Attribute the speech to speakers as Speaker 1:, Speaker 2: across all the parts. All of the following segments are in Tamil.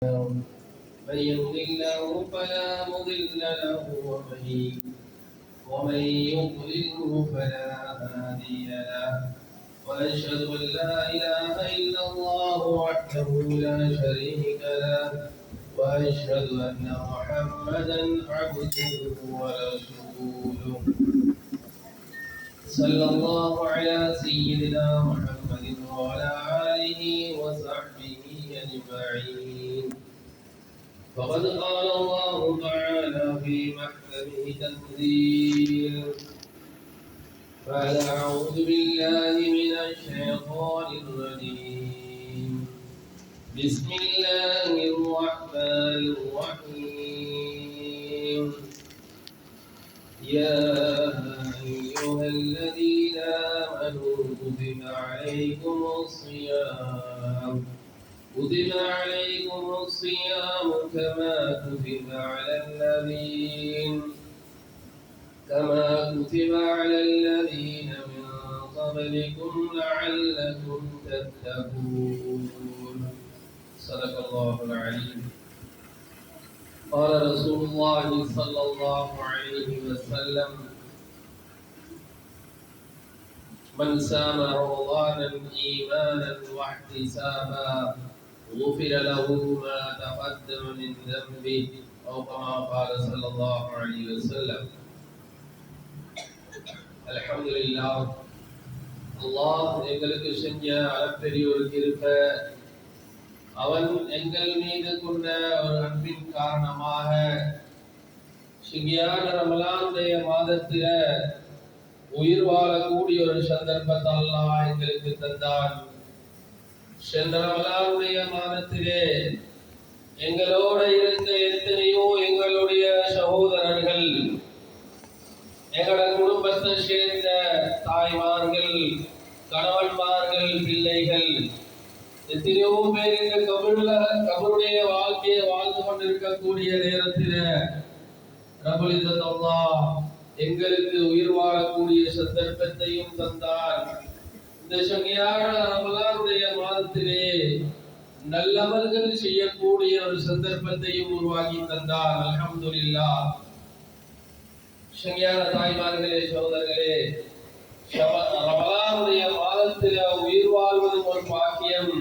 Speaker 1: من يهد الله فلا مضل له ومن يضلله فلا هادي له واشهد ان لا اله الا الله وحده لا شريك له واشهد ان محمدا عبده ورسوله صلى الله على سيدنا محمد وعلى اله وصحبه اجمعين. فقد قال الله تعالى في محكمه تنزيل بعد أعوذ بالله من الشيطان الرجيم بسم الله الرحمن الرحيم يا أيها الذين آمنوا كتب عليكم الصيام كما كتب على الذين من قبلكم لعلكم تتقون. صدق الله العليم. قال رسول الله صلى الله عليه وسلم من سام رمضانا إيمانا واحتسابا غفر له ما تقدم من ذنبه أو كما قال صلى الله عليه وسلم. الحمد لله. அல்லாஹ் எங்களுக்கு செஞ்ச அளப்பெரிய ஒரு கிருபை, அவன் எங்கள் மீது கொண்ட ஒரு அன்பின் காரணமாக சிங்கியான ரமலானுடைய மாதத்தில உயிர் வாழக்கூடிய ஒரு சந்தர்ப்பத்தை அல்லாஹ் எங்களுக்கு தந்தான். சென்ற ரமலானுடைய மாதத்திலே எங்களோட இருந்த எத்தனையோ எங்களுடைய சகோதரர்கள், எங்களோட குடும்பத்தை சேர்ந்த தாய்மார்கள், கணவன்மார்கள், பிள்ளைகள், எத்தனையோ பேர் இந்த கபருடைய வாழ்க்கையை வாழ்ந்து கொண்டிருக்கக்கூடிய நேரத்தில் ரப்பல் இஸ்ஸத் அல்லாஹ் எங்களுக்கு உயிர் வாழக்கூடிய சந்தர்ப்பத்தையும் தந்தார். இந்த சங்கையான ரமலானுடைய மாதத்திலே நல்லவர்கள் செய்யக்கூடிய ஒரு சந்தர்ப்பத்தையும் உருவாக்கி தந்தார். அல்ஹம்துலில்லாஹ். சங்கையான தாய்மார்களே, சகோதரர்களே, ரமலானுடைய மாதத்தில் உயிர் வாழ்வது ஒரு பாக்கியம்.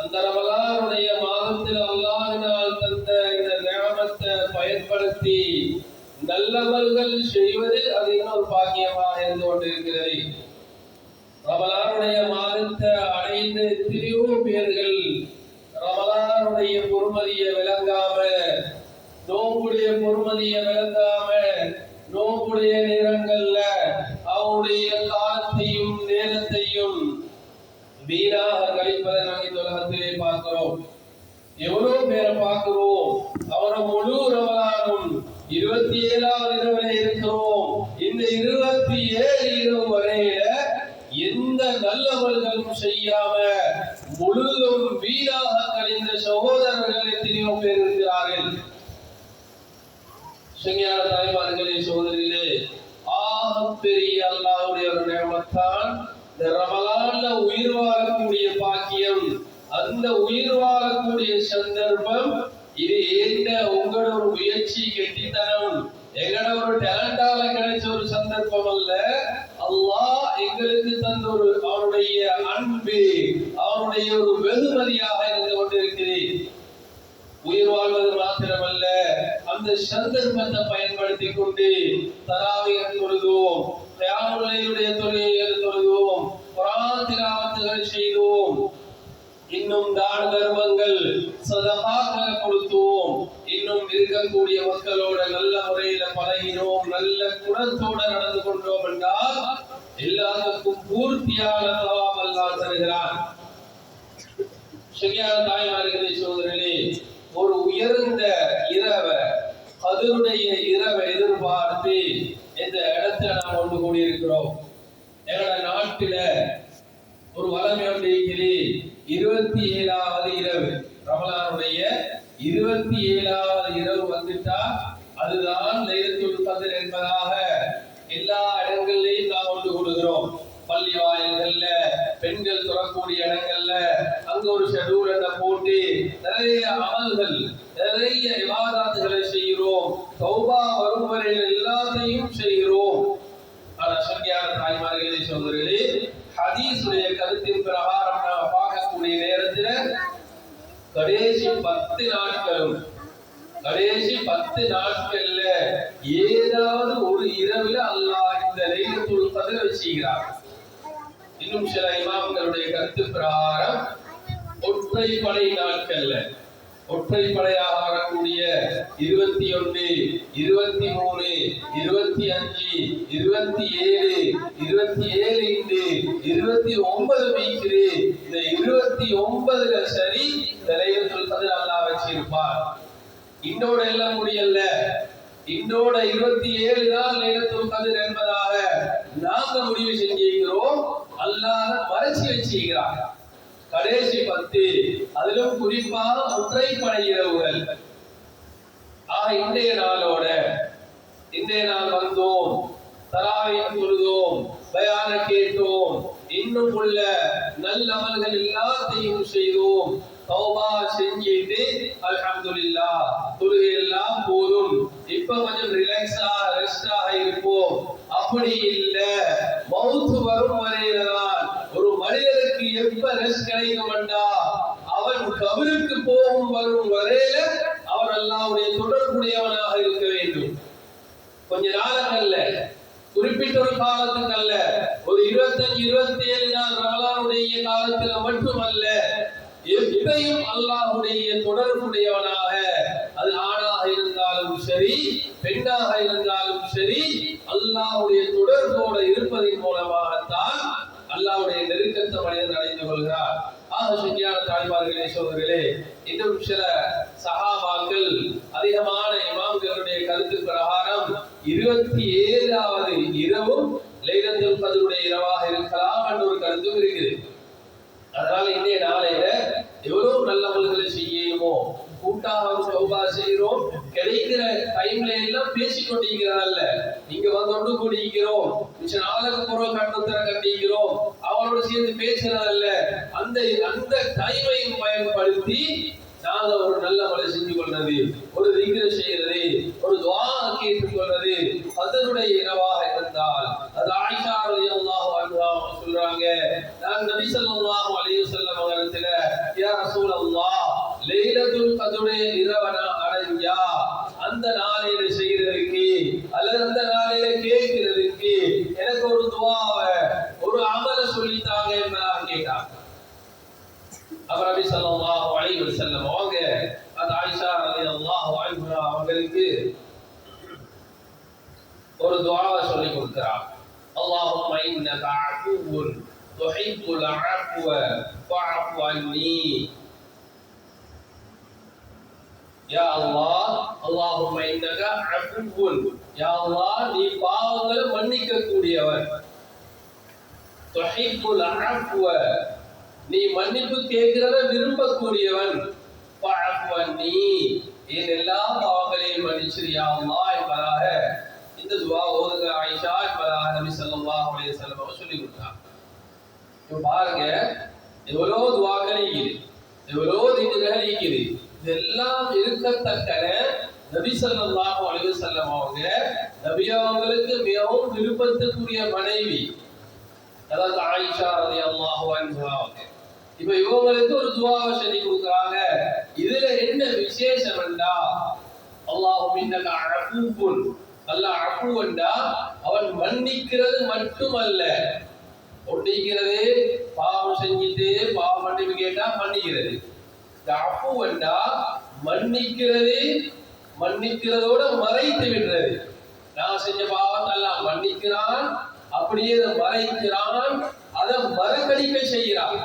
Speaker 1: அந்த ரமலானுடைய மாதத்தில் அல்லாஹ்வினால் தந்த இந்த நியமத்தை பயன்படுத்தி நல்லவர்கள் செய்வது அது இன்னொரு பாக்கியமாக இருந்து கொண்டிருக்கிறது. ரமலானுடைய மாதத்தை அடைந்த எத்தனையோ பேர்கள் ரமலானுடைய பொறுமதியை விளங்காம, நோம்புடைய பொறுமதியை விளங்காம, நோம்புடைய நேரங்கள்ல அவருடைய காலத்தையும் நேரத்தையும் வீணாக கழிப்பதை நாங்கள் இந்த உலகத்திலே பார்க்கிறோம். எவ்வளவு பேரை பார்க்கிறோம், அவரை முழு ரமலானும் 27வது இரவுல இருக்கிறோம். இந்த 27 இரவு வரையில எந்த நல்லவர்களும் செய்யாம முழுதும் வீணாக கழிந்த சகோதரர்கள் எத்தனையோ பேர் இருக்கிறார்கள். சங்கையான தாய்மார்களே, சகோதரிகளே, பெரிய அல்லாஹ்வுடைய ஒரு நியமத்தான் இந்த ரமலான்ல உயிர் வாழக்கூடிய பாக்கியம். அந்த உயிர் வாழக்கூடிய சந்தர்ப்பம் இது ஏந்த உங்களோட ஒரு முயற்சி, கெட்டித்தனம், எங்களோட ஒரு டேலண்டால கிடைச்ச ஒரு சந்தர்ப்பம் அல்ல. அல்லாஹ் எங்களுக்கு தந்த ஒரு அவருடைய அன்பு, அவருடைய ஒரு வெகுமதியாக இருந்து கொண்டிருக்கிறேன். உயிர் வாழ்வது மாத்திரமல்ல, அந்த சந்தர்ப்பத்தை பயன்படுத்தி கொண்டு தராவீஹ் தொழுதோம், கியாமுல் லைலுடைய தொழுகைகளை தொழுதோம், குர்ஆன் திலாவத்துகள் செய்தோம், இன்னும் தான தர்மங்கள் சதகாக்களை கொடுத்தோம், இன்னும் இருக்கக்கூடிய மக்களோட நல்ல முறையில பழகினோம், நல்ல குணத்தோட நடந்து கொண்டோம் என்றால் எல்லாருக்கும் பூர்த்தியான தவாப் அல்லாஹ் தருகிறான். சங்கையான தாய்மார்களே, சகோதரர்களே, ஒரு உயர்ந்த இரவை, கதருடைய இரவை எதிர்பார்த்து இந்த இடத்துல நாம் ஒன்று கூடியிருக்கிறோம். எங்களோட நாட்டில ஒரு வளமை ஒன்று இருக்கிறது. 27வது இரவு, ரமலானுடைய 27வது இரவு வந்துட்டா அதுதான் லைலத்துல் கத்ர் என்பதாக எல்லா இடங்களிலேயும் நாம் ஒன்று கூடுகிறோம். பள்ளி வாயில்கள்ல, பெண்கள் தொடரக்கூடிய இடங்கள்ல, அங்க ஒரு ஷெட்யூல் என்ன போட்டு நிறைய அமல்கள் நிறைய இபாதத்துகளை செய்கிறோம். தௌபா வரும் வரையில் எல்லாத்தையும் செய்கிறோம். ஆனா சங்கியான தாய்மார்களே சகோதரர்களே, ஹதீஸுடைய கருத்தின் பிரகாரம் நாம் பார்க்கக்கூடிய நேரத்தில் கடைசி 10 நாட்களும் கடைசி 10 நாட்கள்ல ஏதாவது ஒரு இரவுல அல்லாஹ் இந்த லைலத்துல் கத்ரை வச்சுக்கிறார். இன்னும் சில இமாம்களுடைய கருத்து பிரகாரம் ஒற்றைப்படை நாட்கள்ல ஒற்றைப்படையாக வரக்கூடிய 21, 23, 25, 27, 27 29 மீட்ரு இந்த 29ல சரி இந்த லைலத்துல் கத்ர் அல்லாஹ் வச்சிருப்பார். இன்னோட எல்லாம் முடியல, இன்னோட 27 தான் லைலத்துல் கத்ர் என்பதாக நாங்க முடிவு செஞ்சிருக்கிறோம். அல்லாஹ் மறைச்சி வச்சிருக்கிறார். கடைசி 10 அதிலும் குறிப்பாக ஒற்றைப்படை இரவுகள். இன்றைய நாள் வந்தோம், தராவீஹ் தொழுதோம், பயான கேட்டோம், இன்னும் உள்ள நல்ல அமல்கள் எல்லாத்தையும் செய்தோம், தௌபா செஞ்சிட்டு அல்ஹம்துலில்லாஹ் தொழுகை எல்லாம் போதும், இப்ப கொஞ்சம் ரெஸ்டாக இருப்போம். அப்படி இல்ல, மௌத் வரும் வரையில்தான் ஒரு மனிதனுக்கு எப்ப ரெஸ்ட் கிடைக்கும்டா அவன் கபருக்கு வரும் வரையில அவன் அல்லாஹ்வுடைய தொடர்புடையவனாக இருக்க வேண்டும். கொஞ்ச நாளங்கள்ல, குறிப்பிட்ட ஒரு காலத்துக்கு அல்ல, ஒரு 25 27 நாள் ரமலானுடைய காலத்துல மட்டுமல்ல, எப்பையும் அல்லாஹ்வுடைய தொடர்புடையவனாக, அது ஆணாக இருந்தாலும் சரி பெண்ணாக இருந்தாலும் சரி, அல்லாஹ்வுடைய தொடர்போடு இருப்பதன் மூலமாகத்தான் அல்லாஹ்வுடைய நெருக்கத்தை மனிதன் அடைந்து கொள்கிறார். சங்கியான தாய்மார்களே சகோதரர்களே, இன்னும் சில சஹாபாக்கள் அதிகமான இமாம்களுடைய கருத்து பிரகாரம் 27வது இரவும் லைலத்துல் கத்ருடைய இரவாக இருக்கலாம் என்ற ஒரு கருத்தும் இருக்குது. அதனால இன்றைய நாளையில எவ்வளவு நல்ல அமல்களை செய்யுமோ, கூட்டாக தௌபா செய்கிறோம், கிடைக்கிற டைம்ல எல்லாம் பேசிக்கொண்டிருக்கிறதல்ல, இங்க வந்து கூடிக்கிறோம், நாளுக்கு பொருள் கட்டுத்தர கட்டிக்கிறோம், அவனோட சேர்ந்து பேசுறதல்ல, அந்த டைமையும் பயன்படுத்தி நாங்க ஒரு நல்ல அமலை செஞ்சு கொள்றது, ஒரு திக்ர செய்யறது, ஒரு துஆ கேட்டுக் கொள்றது அதனுடைய இரவாக இருந்தால், அது ஆயிஷா ரலியல்லாஹு அன்ஹா சொல்றாங்க, நான் நபி ஸல்லல்லாஹு அலைஹி வஸல்லம் அவர்களிடத்துல, யா ரசூலல்லாஹ், லைலத்துல் கத்ருடைய இரவனா அடைஞ்சா அந்த நாளையில செய்யறதுக்கு அல்லது அந்த நாளையில கேட்கிறதுக்கு எனக்கு ஒரு துஆவை, ஒரு அமலை சொல்லித்தாங்க என்பதாக கேட்டாங்க. அவர் நபி ஸல்லல்லாஹு அலைஹி வஸல்லம் அவங்க அது ஆயிஷா ரலியல்லாஹு அன்ஹா அவங்களுக்கு ஒரு துஆவை சொல்லி கொடுக்கிறார். அல்லாஹும்ம இன்னக அஃபுவுன் துஹிப்புல் அஃப்வ ஃபஅஃபு அன்னி. யா அல்லாஹ், அல்லாஹும்ம இன்னக அஃபுவுன், யா அல்லாஹ் நீ பாவங்களை மன்னிக்க கூடியவன், துஹிப்புல் அஃப்வ நீ மன்னிப்பு கேட்கிறத விரும்பக்கூடியவன், ஃபஅஃபு அன்னி என் எல்லா பாவங்களையும் மன்னிச்சிரியா அல்லாஹ் என்பதாக இந்த துஆ ஓதுங்க ஆயிஷா என்பதாக நபி ஸல்லல்லாஹு அலைஹி வஸல்லம் சொல்லி கொடுத்தாங்க. இப்போ பாருங்க, எவ்வளவு துஆக்கள் இருக்குது, எவ்வளவு திக்ர்கள் இருக்குது, இதெல்லாம் இருக்கத்தக்கன நபி ஸல்லல்லாஹு அலைஹி வஸல்லம் அவங்க நபி அவங்களுக்கு மிகவும் விருப்பத்துக்குரிய மனைவி, அதாவது ஆயிஷா ரலியல்லாஹு அன்ஹா. இப்ப இவங்களுக்கு ஒரு துஆவை சொல்லி கொடுக்குறாங்க. இதுல என்ன விசேஷம் என்றா, அல்லாஹும்ம இன்னக அஃபுவுன், அல்லாஹ் அஃபுவன்டா அவன் மன்னிக்கிறது மட்டுமல்ல, ஒட்டிக்கிறது பாவம் செஞ்சிட்டு பாவம் மன்னிப்பு கேட்டா மன்னிக்கிறது. அஃபுவன்டா மன்னிக்கிறது, மன்னிக்கிறதோட மறைத்து விடுறது. நான் செஞ்ச பாவத்தை எல்லாம் மன்னிக்கிறான், அப்படியே அதை மறைக்கிறான், அதை மறக்கடிக்க செய்கிறான்.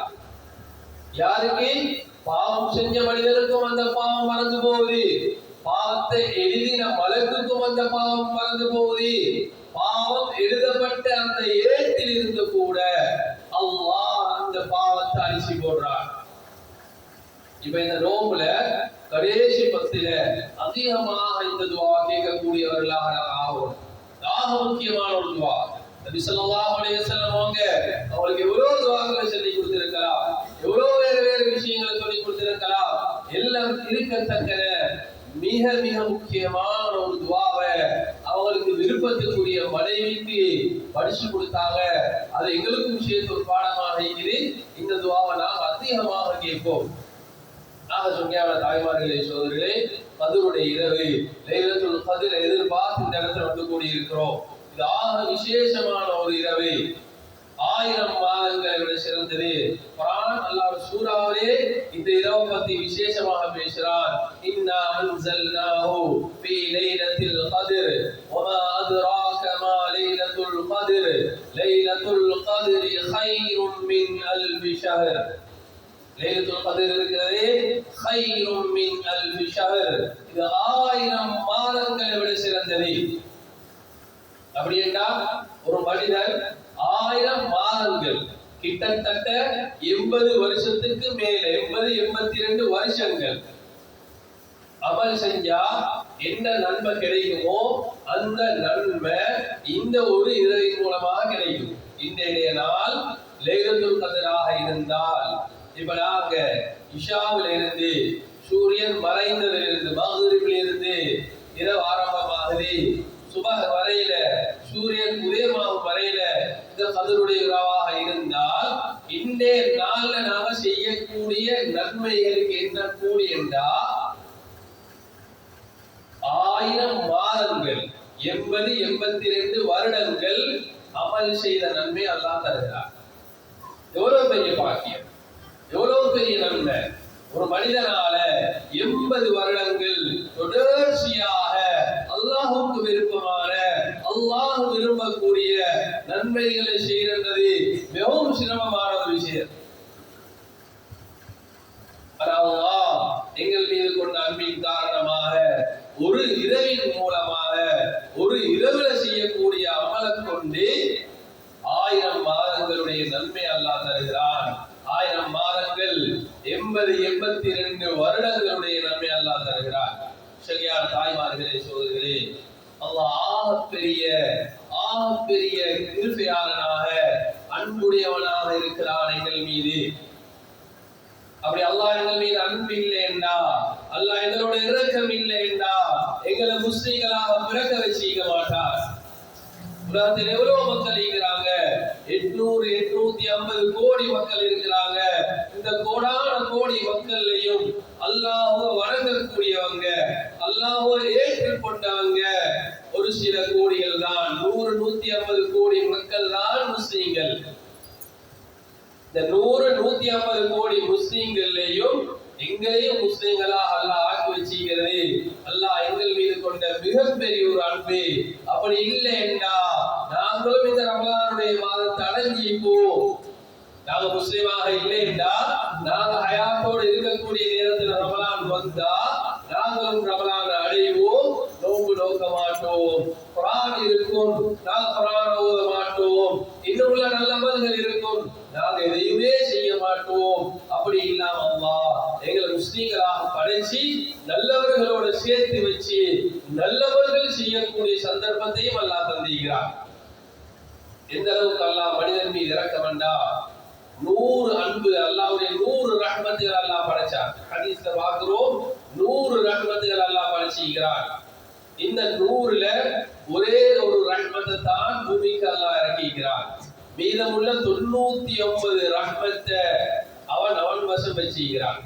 Speaker 1: யாருக்கு? பாவம் செஞ்ச மனிதனுக்கும் அந்த பாவம் மறந்து போகுது, பாவத்தை எழுதின மலக்குக்கும் அந்த பாவம் மறந்து போகுது, பாவம் எழுதப்பட்ட அந்த ஏட்டில் இருந்து கூட அல்லாஹ் அந்த பாவத்தை அழிச்சு போடுறான். இப்ப இந்த நோம்புல கடைசி 10ல அதிகமாக இந்த துஆ கேட்கக்கூடியவர்களாக ஆகும். ஆக முக்கியமான ஒரு துஆ. நபி ஸல்லல்லாஹு அலைஹி வஸல்லம் அவங்களுக்கு எவ்வளவு துஆக்களை சொல்லி கொடுத்திருக்கலாம், எவ்வளவு வேற வேற விஷயம் இருக்கத்தக்க மிக மிக முக்கியமான ஒரு துவாவை அவங்களுக்கு விருப்பத்துக்குரிய மனைவிக்கு படிச்சு கொடுத்தாங்க. அது எங்களுக்கும் சேர்த்து ஒரு பாடமாக இருக்குது. இந்த துவாவை நாம் அதிகமாக கேட்போம். சொன்ன தாய்மார்களே, சோதர்களே, கதிருடைய இரவு, லைலத்துல் கத்ர் எதிர்பார்த்து இந்த இடத்துல வந்து கூடி இருக்கிறோம். இது ஆக விசேஷமான ஒரு இரவு. 1000 மாதங்களை விட சிறந்தது. குர்ஆன் அல்லாஹ் சூராவிலே இந்த இரவை பத்தி விசேஷமாக பேசுறான். இன்னா அன்ஸல்னாஹு ஃபீ லைலத்தில் கத்ர் வமா அத்ராக மா லைலத்துல் கத்ர் லைலத்துல் கத்ரி கைரும் மின் அல்ஃபி ஷஹர். லைலத்துல் கத்ர் இருக்கிறதே கைரும் மின் அல்ஃபி ஷஹர். இது 1000 மாதங்களை விட சிறந்தது. அப்படி என்றால் ஒரு மனிதன் 1000 மாதங்கள், கிட்டத்தட்ட 80 வருஷத்துக்கு மேல, 82 வருஷங்கள் அமல் செஞ்சா என்ன நன்மை கிடைக்குமோ அந்த நன்மை இந்த ஒரு இரவின் மூலமாக கிடைக்கும். இன்றைய நாள் லைலத்துல் கத்ராக இருந்தால், இப்ப நாங்க இஷாவில் இருந்து, சூரியன் மறைந்ததிலிருந்து, மக்ரிபில் இருந்து இரவு ஆரம்பமாகுது, சுபஹ் வரையில, சூரியன் உதயமாகும் வரையில இந்த கதருடைய இரவாக இருந்தால், இன்றைய நாள்ல நாம செய்யக்கூடிய நன்மைகளுக்கு என்ன கூலி என்றா 1000 மாதங்கள், 82 வருடங்கள் அமல் செய்த நன்மை அல்லாஹ் தருகிறார். எவ்வளவு பெரிய பாக்கியம், எவ்வளவு பெரிய நன்மை! ஒரு மனிதனால 80 வருடங்கள் தொடர்ச்சியாக அல்லாஹுக்கு விருப்பமான, அல்லாஹ் விரும்பக்கூடிய நன்மைகளை செய்கிறது மிகவும் சிரமமான ஒரு விஷயம். அல்லாஹ் எங்கள் மீது கொண்ட அன்பின் காரணமாக ஒரு இரவின் மூலமாக, ஒரு இரவுல செய்யக்கூடிய அமலை கொண்டு 1000 மாதங்களுடைய நன்மை அல்லாஹ் தருகிறான். 1000 மாதங்கள் 82 வருடங்களுடைய நன்மை அல்லாஹ் தருகிறார். சரியான தாய்மார்களே, சோதர்களே, அல்லாஹ் ஆகப்பெரிய கிருபையாளனாக, அன்புடையவனாக இருக்கிறான் எங்கள் மீது. அப்படி அல்லாஹ் எங்கள் மீது அன்பு இல்லை என்றா, அல்லாஹ் எங்களோட இரக்கம் இல்லை என்றா, எங்களை முஸ்லிம்களாக பிறக்க வச்சிக்க மாட்டார். உலகத்தில் எவ்வளவு மக்கள் இருக்கிறாங்க? 800-850 கோடி மக்கள் இருக்கிறாங்க. இந்த கோடான கோடி மக்கள்லையும் அல்லாஹ்வை வணங்கக்கூடியவங்க, அல்லாஹ்வை ஏற்றுக்கொண்டவங்க ஒரு சில கோடிகள் தான். 100-150 கோடி மக்கள் தான் முஸ்லிம்கள். இந்த 100-150 கோடி முஸ்லிம்கள்லையும் எங்களையும் முஸ்லிம்களாக அல்லாஹ் ஆக்கி வச்சிருக்கிறது. அல்லாஹ் எங்கள் மீது கொண்ட மிகப்பெரிய ஒரு அன்பு. அப்படி இல்லை என்றா நாங்களும் இந்த ரமலானுடைய மாதத்தை அடைஞ்சிப்போம். நாங்க முஸ்லிமாக இல்லை என்றா, நாங்க ஹயாத்தோடு இருக்கக்கூடிய நேரத்தில் ரமலான் வந்தா நாங்களும் ரமலான் அடைவோம், நோன்பு நோக்க மாட்டோம். குர்ஆன் இருக்கும், நாங்க குர்ஆன் ஓத மாட்டோம். இன்னும் உள்ள நல்ல அமல்கள் இருக்கும், நாங்க எதையுமே செய்ய மாட்டோம். அப்படி இல்லாம அல்லாஹ் எங்களை முஸ்லிம்களாக படைச்சு நல்லவர்களோட சேர்த்து வச்சு நல்லவர்கள் செய்யக்கூடிய சந்தர்ப்பத்தையும் அல்லாஹ் தந்திருக்கிறார். எந்த அளவுக்கு அல்லாஹ் மனிதன் மீது இறக்க வேண்டாம். 100 அன்பு, அல்லாஹ்வுடைய 100 ரஹ்மத்துகள் அல்லாஹ் படைச்சார். ஹதீஸ்ல பார்க்கிறோம், 100 ரஹ்மத்துகள் அல்லாஹ் படைச்சிருக்கிறார். இந்த 100ல ஒரே ஒரு ரஹ்மத்தை தான் பூமிக்கு அல்லாஹ் இறக்கிக்கிறார். மீதமுள்ள 99 ரஹ்மத்தை அவன் வசம் வச்சிருக்கிறான்.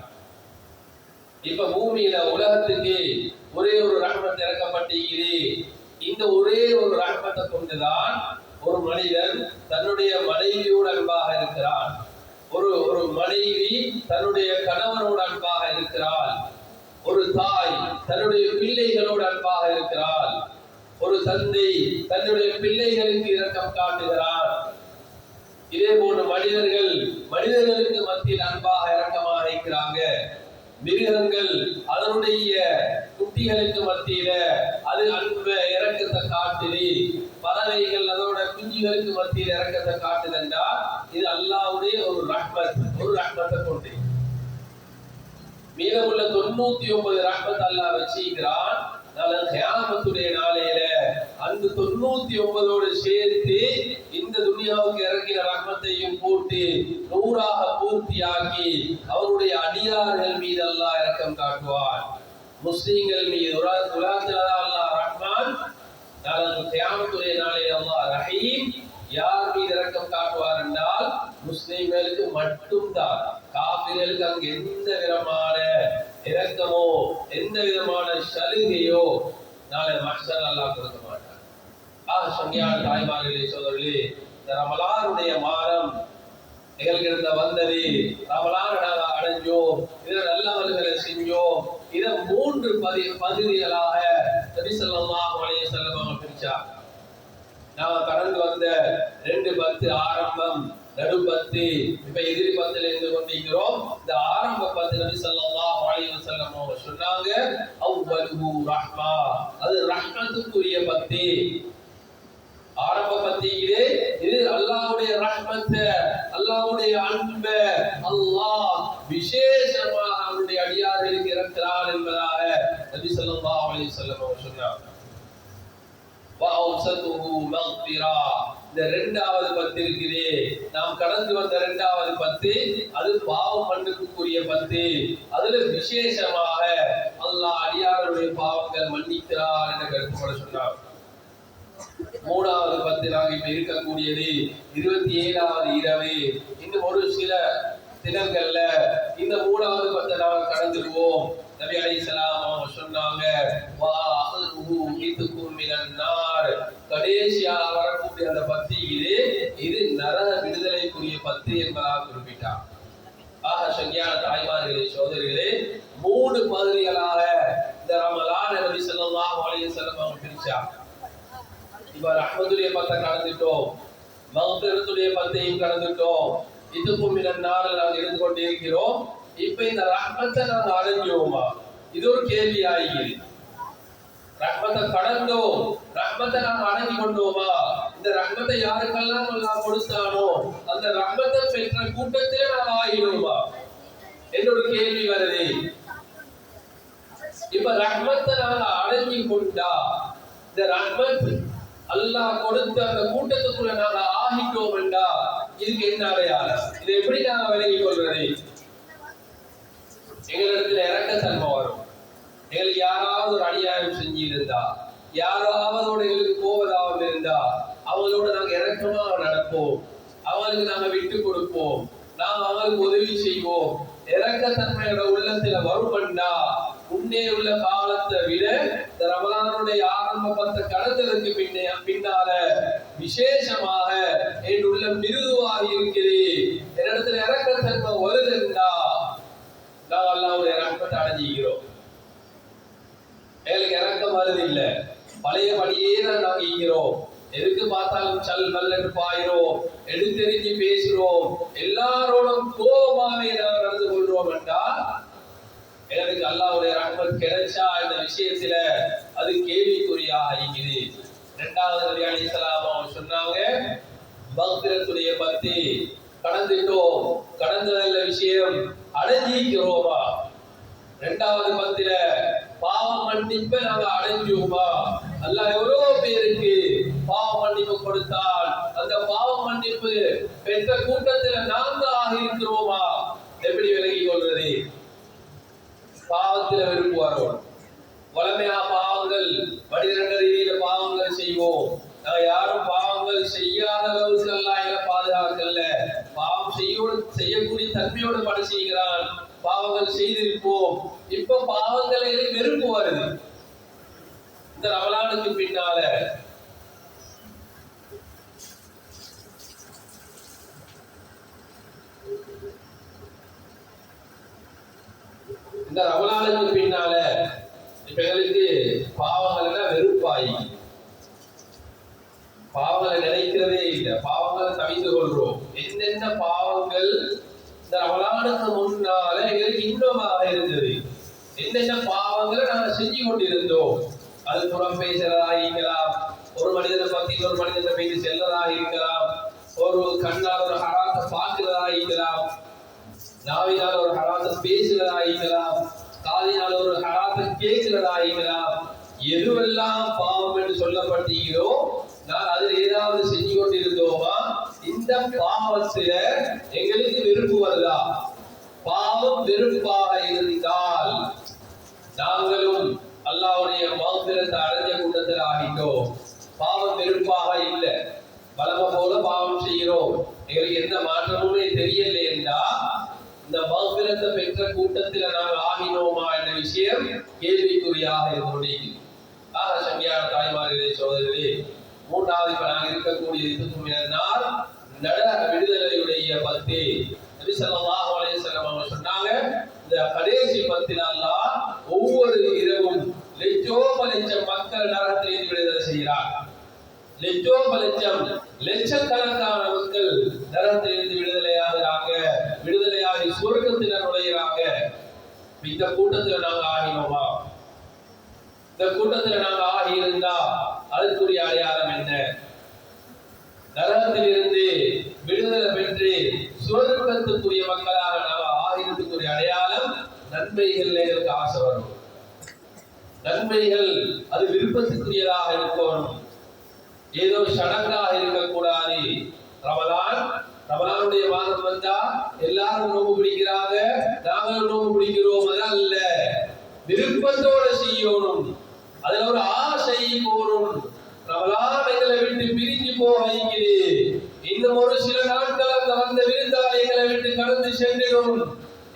Speaker 1: இப்ப பூமியில உலகத்துக்கு ஒரே ஒரு ரஹ்மத் இறக்கப்பட்டிருக்கிறது. இந்த ஒரே ஒரு ரஹ்மத்தை கொண்டுதான் ஒரு மனிதன் தன்னுடைய மனைவியோடு அன்பாக இருக்கிறான். ஒரு மனைவி தன்னுடைய கணவனோடு அன்பாக இருக்கிறாள். ஒரு தாய் தன்னுடைய பிள்ளைகளோடு அன்பாக இருக்கிறாள். ஒரு தந்தை தன்னுடைய பிள்ளைகளுக்கு இரக்கம் காட்டுகிறான். இதே போன்று மனிதர்களுக்கு மத்தியில் அன்பாக இரக்கமாக இருக்கிறாங்க. மிருகங்கள் அதனுடைய குட்டிகளுக்கு மத்தியில அது அன்பு இரக்கத்தை காட்டுது. பறவைகள் அதோட குஞ்சுகளுக்கு மத்தியில் இரக்கத்தை காட்டுதுண்டா, இது அல்லாஹ்வுடைய ஒரு ரஹ்மத்தை கொண்டு. மீதமுள்ள 99 ரஹ்மத் அல்லாஹ் வச்சிருக்கிறான். கியாமத்துடைய நாளையில அந்த 999 சேர்த்து இந்த துனியாவுக்கு இறக்கின ரஹ்மத்தையும் போட்டு 100ஆக பூர்த்தியாக்கி அவருடைய அடியார்கள் மீது அல்லாஹ் இரக்கம் காட்டுவார். முஸ்லிம்கள் மீது உலகத்தில் அல்லாஹ் ரஹ்மான், நாளைக்கு கியாமத்துடைய நாளில் அல்லாஹ் ரஹீம். யார் மீது இரக்கம் காட்டுவார் என்றால் முஸ்லிம்களுக்கு மட்டும்தான். காபிர்களுக்கு அங்கு எந்த விதமான இரக்கமோ எந்த விதமான சலுகையோ நாளை மஹ்ஷர் அல்லாஹ் கொடுக்க மாட்டார். சங்கையான தாய்மார்களே, சோதரர்களே, இந்த ரமலானுடைய மாதம் எங்களுக்கு வந்தது, ரமலான் நாங்கள் அடைஞ்சோம், இதை நல்லவர்களை செஞ்சோம். இதை 3 பகுதிகளாக நபி ஸல்லல்லாஹு அலைஹி வஸல்லம் அவங்க பிரிச்சார். நாம கடந்து வந்த 2 பத்து ஆரம்பம், நடு பத்து, இப்ப எதிரி பத்துல இருந்து கொண்டிருக்கிறோம். இந்த ஆரம்ப பத்து நபி ஸல்லல்லாஹு அலைஹி வஸல்லம் அவங்க சொன்னாங்க, அவ்வலுஹு ரஹ்மா, அது ரஹ்மத்துக்குரிய பத்து. ஆரம்ப பத்தியிலே இது அல்லாஹ்வுடைய ரஹ்மத்தை, அல்லாஹ்வுடைய அன்பை அல்லாஹ் விசேஷமாக அவருடைய அடியார்களுக்கு இறக்கிறார் என்பதாக நபி ஸல்லல்லாஹு அலைஹி வஸல்லம் அவங்க சொன்னாங்க. வஅவ்ஸதுஹு மக்ஃபிரா, இந்த 2வது பத்து இருக்குது, நாம் கடந்து வந்த 2வது பத்து, அது பாவம் மன்னிப்புக்குரிய பத்து. அதுல விசேஷமாக அல்லாஹ் அடியார்களுடைய பாவங்கள் மன்னிக்கிறார் என்ற கருத்து சொன்னார். 3வது பத்து நாங்கள் இப்ப இருக்கக்கூடியது 27வது இரவு. இன்னும் ஒரு சில தினங்கள்ல இந்த 3வது பத்தை நாங்கள் கடந்துடுவோம். நபி அலைஹிஸ்ஸலாம் அவங்க சொன்னாங்க, கடைசியாக வரக்கூடிய அந்த பத்தி இது நரக விடுதலைக்குரிய பத்து என்பதாக குறிப்பிட்டார். சங்கையான தாய்மார்களே, சோதரிகளே, 3 பகுதிகளாக இந்த ரமலான் நபி ஸல்லல்லாஹு அலைஹி வஸல்லம் அவங்க பிரிச்சார். இப்ப ரஹ்மத்துடைய பத்தை கடந்துட்டோம், மக்ஃபிரத்துடைய பத்தையும் கடந்துட்டோம், இதுக்கும் மினன்னார் நாங்கள் இருந்து கொண்டே இருக்கிறோம். இப்ப இந்த ரஹ்மத்தை நாங்கள் அடைஞ்சோமா? இது ஒரு கேள்வி ஆகிறது. ரஹ்மத்தை கடந்தோம், ரஹ்மத்தை நாங்கள் அடங்கி கொண்டோமா? இந்த ரஹ்மத்தை யாருக்கெல்லாம் அல்லாஹ் கொடுத்தானோ அந்த ரஹ்மத்தை பெற்ற கூட்டத்திலே நாம் ஆகினோமா என்னோட கேள்வி வருது. இப்ப ரஹ்மத்தை நாங்கள் அடங்கி கொண்டா, இந்த ரஹ்மத் அல்லாஹ் கொடுத்த அந்த கூட்டத்துக்குள்ள நாங்கள் ஆகிட்டோம் என்றா இதுக்கு என்ன அடையாளம்? இதை எப்படி நாங்கள் விலகிக் கொள்றது? எங்களிடத்துல இறக்கத்தன்மை வரும். எங்களுக்கு யாராவது ஒரு அநியாயம் செஞ்சிருந்தா, யாராவது எங்களுக்கு கோபதாபம் இருந்தா, அவங்களோட நாங்க இறக்கமா நடப்போம், அவங்களுக்கு நாங்க விட்டு கொடுப்போம், நாங்க அவங்களுக்கு உதவி செய்வோம். இறக்கத்தன்மையோட உள்ளத்துல வருமண்டா முன்னே உள்ள காலத்தை விட இந்த ரமலானுடைய ஆரம்ப பத்தை கடந்ததற்கு பின்னால விசேஷமாக என் உள்ள மிருதுவாக இருக்கிறது. என்னிடத்துல இறக்கத்தன்மை வருதுண்டா நாங்கள் அல்லாஹ்வுடைய ரஹ்மத்தை அடைஞ்சிக்கிறோம். எங்களுக்கு இறக்கம் வருது இல்ல, பழையபடியே தான் நாங்கள் ஈக்கிறோம். எதுக்கு பார்த்தாலும் சல் நல்லென்று பாயிரோம், எடுத்தெறிஞ்சு பேசுறோம், எல்லாரோடும் கோபமாவே நாங்கள் நடந்து கொள்றோம் என்றால் எனக்கு அல்லாஹ்வுடைய ரஹ்மத் கிடைச்சா இந்த விஷயத்துல அது கேள்விக்குறியாக இருக்குது. 2வது நபி அலைஹிஸ்ஸலாம் அவங்க சொன்னாங்க, மக்ஃபிரத்துடைய பத்தி கடந்துட்டோம், கடந்ததல்ல விஷயம் அடைஞ்சிக்கிறோமா? 2வது பத்தில பாவ மன்னிப்பை நாங்க அடைஞ்சோமா? அல்லாஹ் எவ்வளவு பேருக்கு பாவ மன்னிப்பு கொடுத்தால் அந்த பாவ மன்னிப்பு பெற்ற கூட்டத்தில் நாங்க ஆகியிருக்கிறோமா? எப்படி விலகி கொள்வது? பாவத்தில் வெறுப்பு வரும். வளமையா பாவங்கள் மனிதன ரீதியில பாவங்கள் செய்வோம். நாங்க யாரும் பாவங்கள் செய்யாத அளவுக்கு எல்லாம் பாதுகாக்கல. பாவம் செய்யக்கூடிய தன்மையோடு பணி செய்கிறான், பாவங்கள் செய்திருப்போம். இப்ப பாவங்களை வெறுப்பு வருது. இந்த ரமலானுக்கு பின்னால இப்ப எங்களுக்கு பாவங்கள் எல்லாம் வெறுப்பாயி, பாவங்களை நினைக்கிறதே இல்லை, பாவங்களை தவித்து கொள்றோம். என்னென்ன பாவங்கள் இந்த ரமலானுக்கு முன்னால எங்களுக்கு இன்பமாக இருந்தது, என்னென்ன பாவங்களை நாங்கள் செஞ்சு கொண்டிருந்தோம். அது புறம் பேசுறதா இருக்கலாம், ஒரு மனிதனை பத்தி ஒரு மனிதனை மீது செல்லதா இருக்கலாம், ஒரு கண்ணால் ஒரு ஹராத்தை பார்க்கிறதா இருக்கலாம், நாவினால் ஒரு ஹராத்தை பேசுறதா இருக்கலாம், காதினால் ஒரு ஹராத்தை கேட்கிறதா இருக்கலாம். எதுவெல்லாம் பாவம் என்று சொல்லப்பட்டீங்களோ நான் அதில் ஏதாவது செஞ்சு கொண்டிருந்தோமா, இந்த பாவத்துல எங்களுக்கு வெறுப்பு வருதா? பாவம் வெறுப்பாக இருந்தால் நாங்களும் அல்லாஹ்வுடைய மக்ஃபிரத்தை அடைஞ்ச கூட்டத்தில் ஆகிட்டோம். பாவம் வெறுப்பாக இல்லை, வலம போல பாவம் செய்கிறோம், எங்களுக்கு எந்த மாற்றமுமே தெரியலை என்றா இந்த மக்ஃபிரத்தை பெற்ற கூட்டத்தில் நாங்கள் ஆகினோமா என்ற விஷயம் கேள்விக்குறியாக இருந்து ஆக சங்கியான தாய்மார்களே சோதரர்களே, மூன்றாவது இப்ப நாங்கள் இருக்கக்கூடிய இதுக்கும் நாள் நட விடுதலையுடைய பத்தி நபி ஸல்லல்லாஹு அலைஹி வஸல்லம் அவங்க சொன்னாங்க, இந்த கடைசி பத்தில் அல்லாஹ் ஒவ்வொரு இரவும் லட்சோபலட்சம் மக்கள் நரகத்திலிருந்து விடுதலை செய்கிறார். லட்சோபலட்சம் லட்சக்கணக்கான மக்கள் நரகத்திலிருந்து விடுதலையாகிறாங்க, விடுதலையாகி சுவர்க்கத்தில் நுழைகிறாங்க. இந்த கூட்டத்தில் நாங்க ஆகினோமா? இந்த கூட்டத்தில் நாங்க ஆகி இருந்தா அதற்குரிய அடையாளம் என்ன? நரகத்திலிருந்து விடுதலை பெற்று சுவர்க்கத்துக்குரிய மக்களாக நாம் ஆகிறதுக்குரிய அடையாளம் நன்மைகள் எங்களுக்கு ஆசை வரும். நன்மைகள் அது விருப்பத்துக்குரியதாக இருக்கணும், ஏதோ சடங்காக இருக்கக்கூடாது. ரமலானுடைய மாதம் வந்தா எல்லாரும் நோம்பு பிடிக்கிறாங்க, நாங்களும் நோம்பு பிடிக்கிறோம், அதான் இல்ல. விருப்பத்தோட செய்யணும், அதுல ஒரு ஆசை போகணும். ரமலான் எங்களை விட்டு பிரிஞ்சு போகிறது, இன்னும் ஒரு சில நாட்கள் அந்த வந்த விருந்தாளிகளை விட்டு கடந்து சென்றிடும்.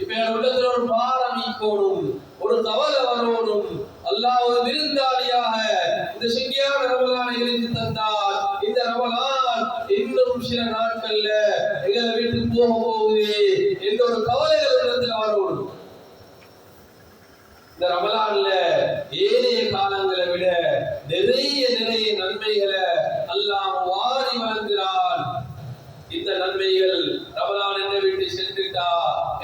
Speaker 1: இப்ப என் உள்ளத்துல ஒரு பாரம் ஈக்கணும், ஒரு கவலை வரணும். அல்லாஹ் ஒரு விருந்தாளியாக இந்த சிங்கியான ரமலானை எங்களுக்கு தந்தார். இந்த ரமலான் இன்னும் சில நாட்கள்ல எங்களை விட்டு போக போகுது என்ற ஒரு கவலை உள்ளத்துல வரணும். இந்த ரமலான்ல ஏனைய காலங்களை விட நிறைய நன்மைகளை அல்லாஹ் வாரி வழங்குகிறான். இந்த நன்மைகள் ரமலான் என்னை விட்டு சென்றுட்டா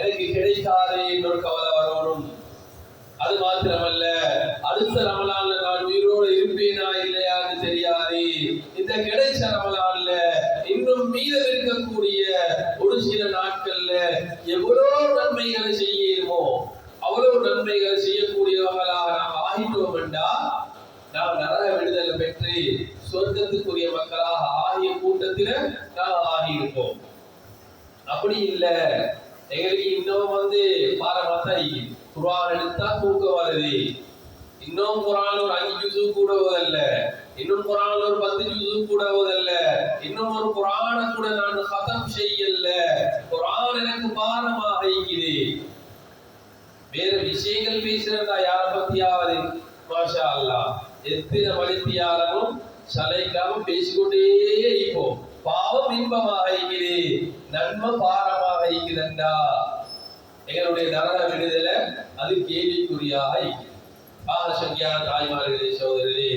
Speaker 1: எனக்கு கிடைக்காது என்றொரு கவலை வரணும். அது மாத்திரமல்ல, அடுத்த ரமலான்ல நான் உயிரோடு இருப்பேனா இல்லையான்னு தெரியாது. இந்த கிடைச்ச ரமலான்ல இன்னும் மீதம் இருக்கக்கூடிய ஒரு சில நாட்கள்ல எவ்வளவு நன்மைகளை செய்யணுமோ அவ்வளவு நன்மைகள் செய்யக்கூடியவர்களாக நாம் ஆகிட்டோம் என்றா நாம் நரக விடுதலை பெற்று சொர்க்கத்துக்குரிய மக்களாக ஆகிய கூட்டத்தில நாம் ஆகியிருப்போம். அப்படி இல்லை, எங்களுக்கு இன்னும் பாரமாத்தான் குர்ஆன் எடுத்தா தூக்கம் வருது, இன்னும் குர்ஆன்ல ஒரு 5 ஜுஸு கூடவதல்ல, இன்னும் குர்ஆன்ல ஒரு 10 ஜுஸு கூடவதல்ல, இன்னும் ஒரு குர்ஆனை கூட நான் கதம் செய்யல, குர்ஆன் எனக்கு பாரமாக இருக்குது. வேற விஷயங்கள் பேசுறதா யார பத்தியாவது மாஷா அல்லாஹ் எத்தனை மணித்தியாலும் சலைக்காம பேசிக்கொண்டே இருப்போம். பாவம் இன்பமாக இருக்குது, நன்மை பாரமாக இருக்குதுண்டா எங்களுடைய நரக விடுதலை அது கேள்விக்குறியாக இருக்குது. சங்கியான தாய்மார்களே சகோதரர்களே,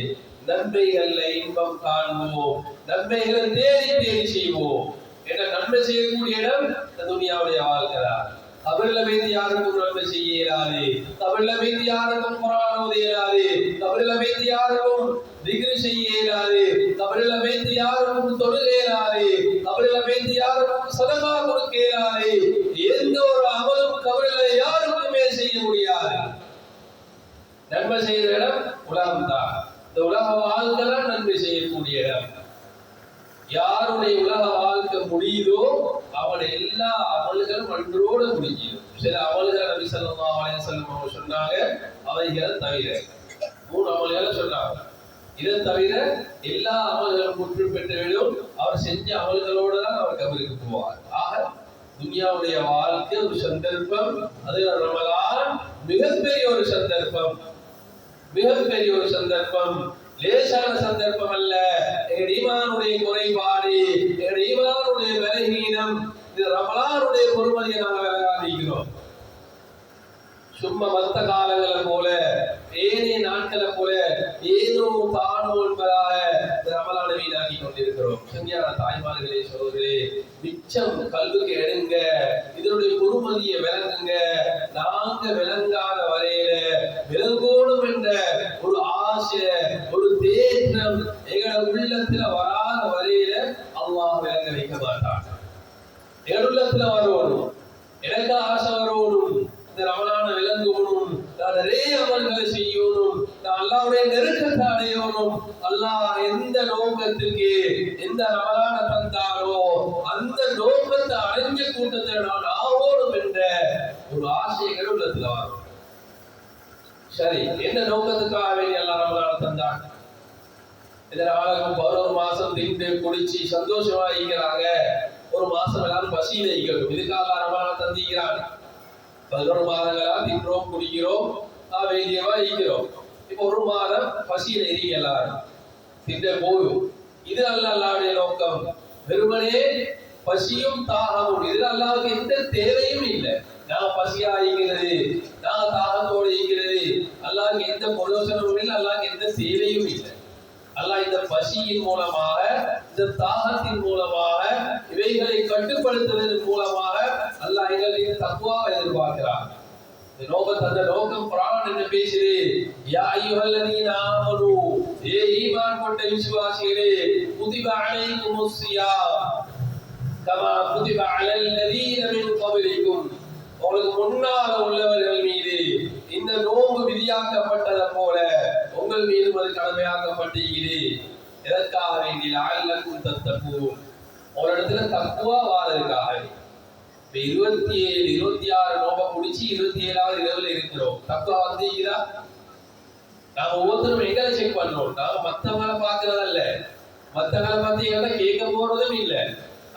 Speaker 1: நன்மைகள்ல இன்பம் காணுவோம், நன்மைகளை தேடி செய்வோம். ஏன்னா நன்மை செய்யக்கூடிய இடம் இந்த துனியாவுடைய வாழ்க்கைதான். கபர்ல வைத்து யாருக்கும் நன்மை செய்ய இயலாது, கபர்ல வைத்து யாருக்கும் குர்ஆன் ஓத இயலாது, கபர்ல வைத்து யாருக்கும் திக்ர் செய்ய இயலாது, கபர்ல வைத்து யாருக்கும் தொழுக இயலாது, கபர்ல வைத்து யாருக்கும் சதகா கொடுக்க இயலாது. எந்த ஒரு அமலும் கபர்ல யாருக்குமே செய்ய முடியாது. நன்மை செய்யற இடம் உலகம் தான். இந்த உலக வாழ்க்கை தான் நன்மை செய்யக்கூடிய இடம். யாருடைய உலக வாழ்க்கை முடியுதோ அவன் எல்லா அமல்களும் அன்றோடு முடியும். சில அமல்கள் நபி ஸல்லல்லாஹு அலைஹி வஸல்லம் அவங்க சொன்னாங்க, அவைகளை தவிர 3 அமல்களை சொன்னாங்க. இதை தவிர எல்லா அமல்களும் முற்று பெற்றுவிடும். அவர் செஞ்ச அமல்களோடு தான் அவர் கபருக்கு போவார். ஆக துனியாவுடைய வாழ்க்கை ஒரு சந்தர்ப்பம், அது ரமலான் மிகப்பெரிய ஒரு சந்தர்ப்பம், மிகப்பெரிய ஒரு சந்தர்ப்பம், லேசான சந்தர்ப்பம் அல்ல. எங்களுடைய ஈமானுடைய குறைபாடு, எங்களுடைய ஈமானுடைய பலவீனம், இது ரமலானுடைய பொறுமதியை நாங்கள் விளங்காதிக்கிறோம். சும்மா மத்த காலங்களை போல ஏனைய நாட்களை போல ஏதோ தானோ என்பதாக ரமலானை வீணாக்கி கொண்டிருக்கிறோம். சங்கியான தாய்மார்களே சகோதரர்களே, மிச்சம் கல்விக்கு எடுங்க, இதனுடைய பொறுமதியை விளங்குங்க. நாங்க விளங்காத வரையில விளங்கோடும் என்ற ஒரு ஆசை, ஒரு தேற்றம் எங்களோட உள்ளத்துல வராத வரையில அல்லாஹ் விளங்க வைக்க மாட்டான். எங்களோட உள்ளத்துல வரணும், எனக்கு ஆசை வரணும், இந்த ரமலானை விளங்கணும், நான் நிறைய அமல்களை செய்யணும், நான் அல்லாஹ்வுடைய நெருக்க வரணும். அல்லாஹ் எந்த நோக்கத்துக்கு எந்த ரமலான தந்தாரோ அந்த நோக்கத்தை அடைஞ்ச கூட்டத்தை நான் ஆவோடும் என்ற ஒரு ஆசைகள் உள்ளத்துல வரும். சரி, என்ன நோக்கத்துக்காக வேண்டிய அல்லாஹ் ரமலான தந்தான்? இதனால 11 மாசம் திண்டு குடிச்சு சந்தோஷமா இருக்கிறாங்க. ஒரு மாசம் எல்லாரும் பசியில இருக்கணும். இதுக்காக அல்லாஹ் ரமலான தந்திக்கிறான். 11 மாதங்களா தின்றோம் குடிக்கிறோம் வேண்டியவா இருக்கிறோம். இப்போ ஒரு மாதம் பசியில இருக்கீங்க எல்லாரும், திண்ட போதும். இது அல்லாஹ்வுடைய நோக்கம். வெறுமனே பசியும் தாகமும், இது அல்லாஹ்வுக்கு எந்த தேவையும் இல்லை. நாங்க பசியா இருக்கிறது, நாங்க தாகத்தோடு இருக்கிறது, அல்லாஹ்வுக்கு எந்த பிரயோஜனமும் இல்லை, அல்லாஹ்வுக்கு எந்த தேவையும் இல்லை. அல்லாஹ் இந்த பசியின் மூலமாக, இந்த தாகத்தின் மூலமாக, இவைகளை கட்டுப்படுத்துவதன் மூலமாக அல்லாஹ் எங்களுக்கு தக்வாவை எதிர்பார்க்கிறார். இந்த நோக்கம், அந்த நோக்கம் குர்ஆன் என்ன பேசுது? யா அய்யுஹல்லதீன ஆமனூ, ஏ ஈமான் கொண்ட விசுவாசிகளே, குதிப அலைக்குமுஸ் ஸியாம் கமா குதிப அலல்லதீன மின் கப்லிக்கும், உங்களுக்கு முன்னால் உள்ளவர்கள் மீது இந்த நோன்பு விதியாக்கப்பட்டதை போல உங்கள் மீது அது கடமையாக்கப்பட்டிருக்கிறது. எதற்காக வேண்டி? லஅல்லக்கும் தத்தகூன், ஒரு இடத்துல தக்வா வாரதுக்காக. 27 26 நோன்பை முடிச்சு 27வது இரவுல இருக்கிறோம். தக்வா வந்தீங்களா? நாம ஒவ்வொருத்தரும் எங்களை செக் பண்றோம். நாம மத்தவங்களை பாக்குறதல்ல, மத்தவங்களை பத்தி எங்களை கேட்க போறதும் இல்லை.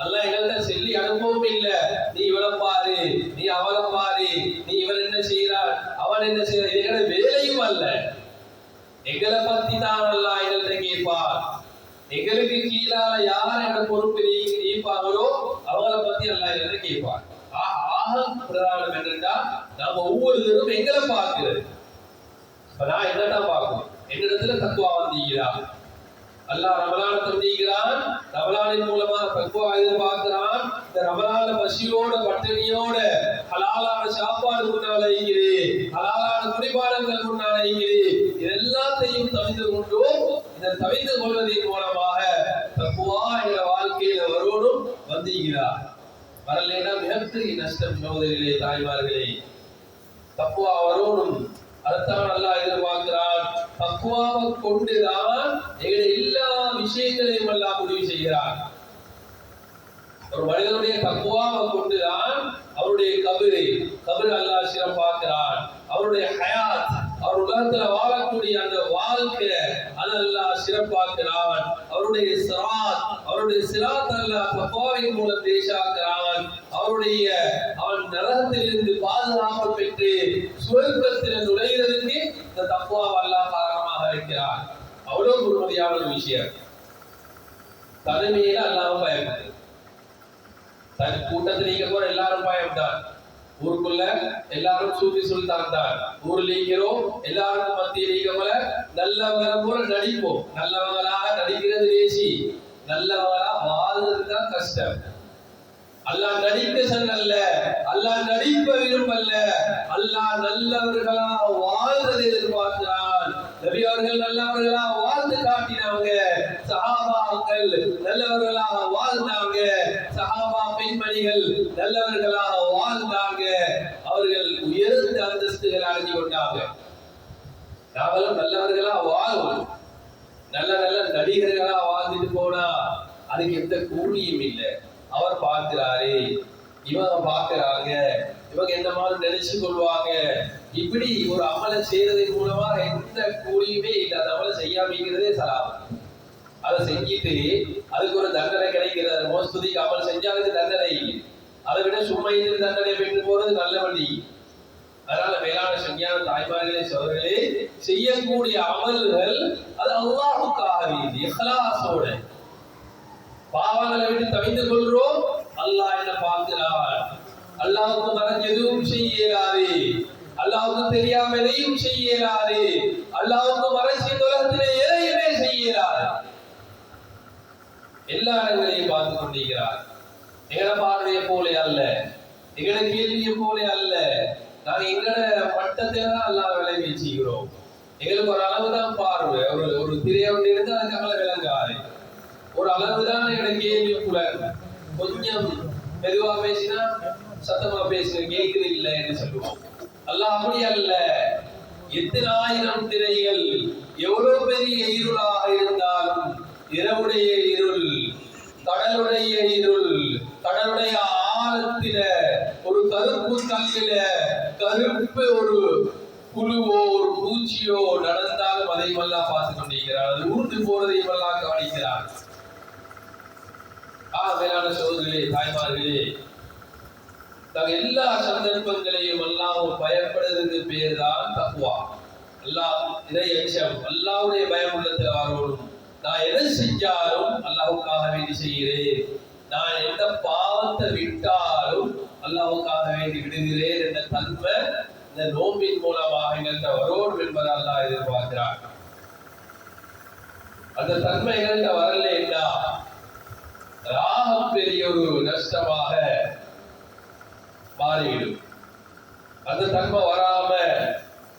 Speaker 1: அல்லாஹ் எங்கள்கிட்ட சொல்லி அனுபவம் இல்ல. நீ இவளை பாரு, நீ அவளை பாரு, நீ இவன் என்ன செய்யறான், அவன் என்ன செய்யறான், இது எங்களோட வேலையும் அல்ல. எங்களை பத்தி தான் அல்லாஹ் எங்கள்கிட்ட கேட்பார். எங்களுக்கு கீழால யார் எங்க பொறுப்பு இருப்பாங்களோ அவங்களை பத்தி அல்லாஹ் எங்கள்கிட்ட கேட்பார். ஆக பிரதானம் என்னன்னா, நாம ஒவ்வொருத்தரும் எங்களை பார்க்கிறது. இப்ப நான் என்னதான் பார்க்கணும்? என்னிடத்துல தக்குவா வந்தீங்களா? அல்லாஹ் ரமலான தந்திக்கிறான். ரமலானின் மூலமா தக்வா எதிர்பார்க்கிறான். இந்த ரமலான பசியோட பட்டினியோட ஹலாலான சாப்பாடு முன்னால இருக்குது, ஹலாலான குடிபானங்கள் முன்னால இருக்குது. இது எல்லாத்தையும் தவிர்த்து கொண்டு, இதை தவிர்த்து கொள்வதன் மூலமாக தக்வா என்ற வாழ்க்கையில வரணும் வந்திருக்கிறார். வரலைன்னா மிகப்பெரிய நஷ்டம் சகோதரிகளே, தாய்மார்களே. தக்வா வரணும். அதைத்தான் அல்லாஹ் எதிர்பார்க்கிறான். தக்வாவை கொண்டுதான் எங்களுடைய எல்லா விஷயங்களையும் அல்லாஹ் முடிவு செய்கிறான். ஒரு மனிதனுடைய தக்வாவை கொண்டுதான் அவருடைய கபர் அல்லாஹ் சிறப்பாக்குறான். அவருடைய ஹயாத், அவர் உலகத்துல வாழக்கூடிய அந்த வாழ்க்கை அது அல்லாஹ் சிறப்பாக்குறான். அவருடைய சிராத் அல்லாஹ் தக்வாவின் மூலம் தேசாக்குறான். அவன் நரகத்திலிருந்து பாதுகாப்பு பெற்று சுவர்க்கத்தில் நுழைகிறதுக்கு இந்த தக்வாவை அல்லாஹ் காரணமாக வைக்கிறான். அவ்வளவு பொறுமதியான ஒரு விஷயம். தனிமையில அல்லாஹ் பயப்படுது. தன் கூட்டத்தில் நீங்க போற எல்லாரும் பயம்தான். ஊருக்குள்ள எல்லாரும் சூப்பி சுல்தான் தான். ஊர்ல இருக்கிறோம், எல்லாருக்கும் மத்தியில் இருக்க போல நல்லவங்களை போல நடிப்போம். நல்லவங்களாக நடிக்கிறது லேசி, நல்லவங்களா வாழ்றதுதான் கஷ்டம். அல்லாஹ் நடிக்க சொன்னல்ல, அல்லாஹ் நடிப்ப விரும்பல்ல, அல்லாஹ் நல்லவர்களா வாழ்றதை எதிர்பார்க்கிறான். நபி அவர்கள் நல்லவர்களா வாழ்ந்து காட்டினாங்க, சஹாபாக்கள் நல்லவர்களாக வாழ்ந்தாங்க, சஹாபா பெண்மணிகள் நல்லவர்களாக வாழ்ந்தாங்க, அவர்கள் உயர்ந்த அந்தஸ்துகள் அடைஞ்சு கொண்டாங்க. நாங்களும் நல்லவர்களா வாழ்வோம். நல்ல நல்ல நடிகர்களா வாழ்ந்துட்டு போனா அதுக்கு எந்த கூலியும் இல்லை. அவர் பார்க்கிறாரு, இவங்க பார்க்கிறாங்க, இவங்க என்ன மாதிரி நினைச்சு கொள்வாங்க. இப்படி ஒரு அமலை செய்யறதன் மூலமாக எந்த கூலியுமே இல்லை. அந்த அமலை செய்யாமிக்கிறதே சலாம். அதை செஞ்சுட்டு அதுக்கு ஒரு தண்டனை கிடைக்கிறது. மோஸ்துதிக்கு அமல் செஞ்சா அதுக்கு தண்டனை இல்லை. அதை விட சும்மா இருந்து தண்டனை பெற்று போறது நல்ல வழி. அதனால மேலான சங்கியான தாய்மார்களே, சோதர்களே, செய்யக்கூடிய அமல்கள் அது அல்லாஹ்வுக்காக வேண்டி இஹ்லாஸோட பாவங்களை விட்டு தவிந்து கொள்றோம். அல்லாஹ் என்ன பார்க்கிறான். அல்லாஹ்வுக்கு மறைஞ்சு எதுவும் செய்யலாது, அல்லாஹ்வுக்கு தெரியாம எதையும் செய்யலாது, அல்லாஹ்வுக்கு மறைச்சு உலகத்திலே எதையுமே செய்யலாது. எல்லா இடங்களையும் பார்த்து கொண்டிருக்கிறார். எங்கட பார்வையை போல அல்ல, எங்கட கேள்வியை போல அல்ல. நாங்க எங்கட பட்டத்துல தான் அல்லாஹ் விளை வச்சுக்கிறோம். எங்களுக்கு ஒரு அளவுதான் பார்வை. ஒரு திரைய ஒன்று இருந்து அதுக்கு அமல விளங்காது. ஒரு அளவுதான் எங்கட கேள்வி புலன். கொஞ்சம் மெதுவா பேசினா சத்தமா பேசுற கேட்குது இல்லை என்று சொல்லுவோம். அல்லாஹ் அப்படி அல்ல. எத்தனை ஆயிரம் திரைகள் எவ்வளவு பெரிய இருளாக இருந்தாலும், இரவுடைய இருள், கடலுடைய இருள், கடலுடைய ஆழத்தில ஒரு கருப்பு கல்லில கருப்பு ஒரு புழுவோ ஒரு பூச்சியோ நடந்தாலும் அதையும் எல்லாம் பார்த்து கொண்டிருக்கிறார். அது ஊர்ந்து போறதையும் எல்லாம் கவனிக்கிறார். மேலான சோதர்களே, தாய்மார்களே, எல்லா சந்தர்ப்பங்களையும் எல்லாம் பயப்படுறதுக்கு பேர் தான் தக்வா. அல்லாஹ் இறை அச்சம், அல்லாஹ்வுடைய பயம் உள்ளத்துல வரணும். நான் எதை செஞ்சாலும் அல்லாஹ்வுக்காக வேண்டி செய்கிறேன், நான் எந்த பாவத்தை விட்டாலும் அல்லாஹ்வுக்காக வேண்டி விடுகிறேன் என்ற தன்மை இந்த நோம்பின் மூலமாக எங்கள்கிட்ட வரோம் என்பதை அல்லாஹ் எதிர்பார்க்கிறார். அந்த தன்மை எங்கள்கிட்ட வரலைன்னா பெரிய ஒரு நஷ்டமாக மாறிவிடும். அந்த தன்மை வராம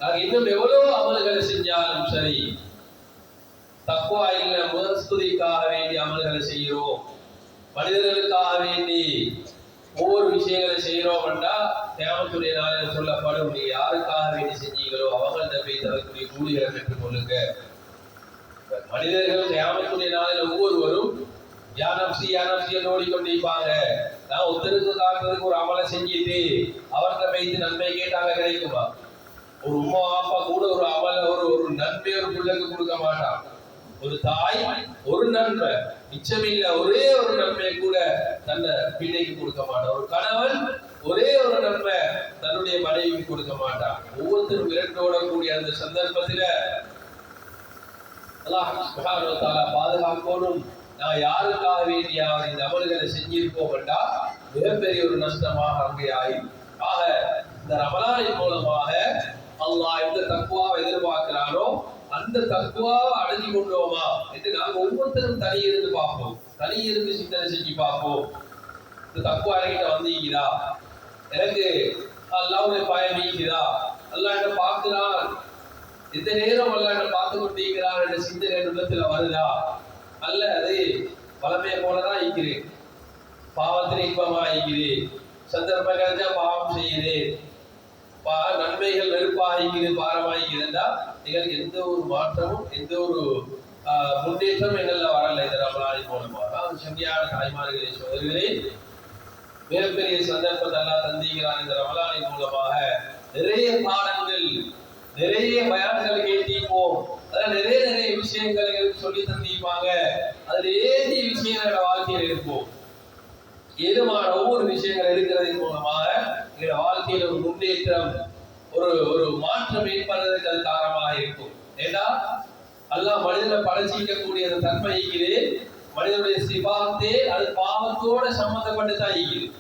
Speaker 1: நாங்க இன்னும் எவ்வளவு அமல்களை செஞ்சாலும் சரி, தக்வா இல்ல, முகஸ்துதிக்காக வேண்டி அமல்களை செய்கிறோம், மனிதர்களுக்காக வேண்டி ஒவ்வொரு விஷயங்களை செய்யறோம் என்றா கியாமத்துடைய நாளில் சொல்லப்படும், நீ யாருக்காக வேண்டி செஞ்சீங்களோ அவங்கள்ட்ட போய் தரக்கூடிய கூலிகளை பெற்றுக் கொள்ளுங்க. மனிதர்கள் கியாமத்துடைய நாளில் ஒவ்வொருவரும் யானப்சி யானப்சியை ஓடிக்கொண்டிருப்பாங்க. நான் ஒருத்தருக்கு காட்டுறதுக்கு ஒரு அமலை செஞ்சுட்டு அவர்கிட்ட போயிட்டு நன்மை கேட்டாங்க, கிடைக்குமா? ஒரு உமா அப்பா கூட ஒரு அமல ஒரு நன்மை ஒரு பிள்ளைக்கு கொடுக்க மாட்டான். ஒரு தாய் ஒரு நன்மை மிச்சமில்ல, ஒரே ஒரு நன்மை கூட தன்னை பிள்ளைக்கு கொடுக்க மாட்டான். ஒரு கணவன் ஒரே ஒரு நன்மை தன்னுடைய மனைவிக்கு கொடுக்க மாட்டான். ஒவ்வொருத்தரும் விரட்டோடக்கூடிய அந்த சந்தர்ப்பத்தில அல்லாஹ் சுப்ஹானஹு வ தஆலா பாதுகாக்கணும். நான் யாருக்காக வேண்டியாவது இந்த அமல்களை செஞ்சிருப்போம் என்றா மிகப்பெரிய ஒரு நஷ்டமாக அங்கே ஆயிடும். ஆக இந்த ரமலானின் மூலமாக அல்லாஹ் எந்த தக்வாவை எதிர்பார்க்கிறானோ அந்த தக்வாவை அடைஞ்சு கொண்டோமா என்று நாங்கள் ஒவ்வொருத்தரும் தனி இருந்து பார்ப்போம், தனி இருந்து சிந்தனை செஞ்சு பார்ப்போம். இந்த தக்வா என்கிட்ட வந்தீங்களா, எனக்கு அல்லாஹ்வுடைய பயம் நீக்குதா, அல்லாஹ் என்ன பார்க்கிறான், எந்த நேரம் அல்லாஹ் என்ன பார்த்து கொண்டிருக்கிறான் என்ற சிந்தனை உள்ளத்துல வருதா, அல்ல அது வளமையை போலதான் இருக்கிறேன், பாவத்தில் இன்பமா இருக்கிறேன், சந்தர்ப்பம் கிடைச்சா பாவம் செய்கிறேன், நன்மைகள் வெறுப்பாகிறது பாரமாகிறதா, எங்களுக்கு எந்த ஒரு மாற்றமும் எந்த ஒரு முன்னேற்றம் எங்கள்ல வரல. இந்த ரமலானின் மூலமாக செம்மையான தாய்மார்களே, சோதரிகளே, மிகப்பெரிய சந்தர்ப்பத்தை எல்லாம் தந்திக்கிறான். இந்த ரமலானின் மூலமாக நிறைய பாடங்கள், நிறைய பயான்களை கேட்டிப்போம், அதில் நிறைய நிறைய விஷயங்கள் எங்களுக்கு சொல்லி தந்திப்பாங்க. அதுல ஏதிய விஷயங்களோட வாழ்க்கையில் இருப்போம். ஏதுமான ஒவ்வொரு விஷயங்கள் இருக்கிறதன் மூலமாக எங்களோட வாழ்க்கையில் ஒரு முன்னேற்றம், ஒரு மாற்றம் ஏற்படுறதுக்கு அது காரணமாக இருக்கும். ஏன்னா அல்லாஹ் மனிதனை படைச்சிக்கக்கூடிய அந்த தன்மையிலே மனிதனுடைய சிபாத்தே அது பாவத்தோட சம்பந்தப்பட்டுதான் இருக்குது.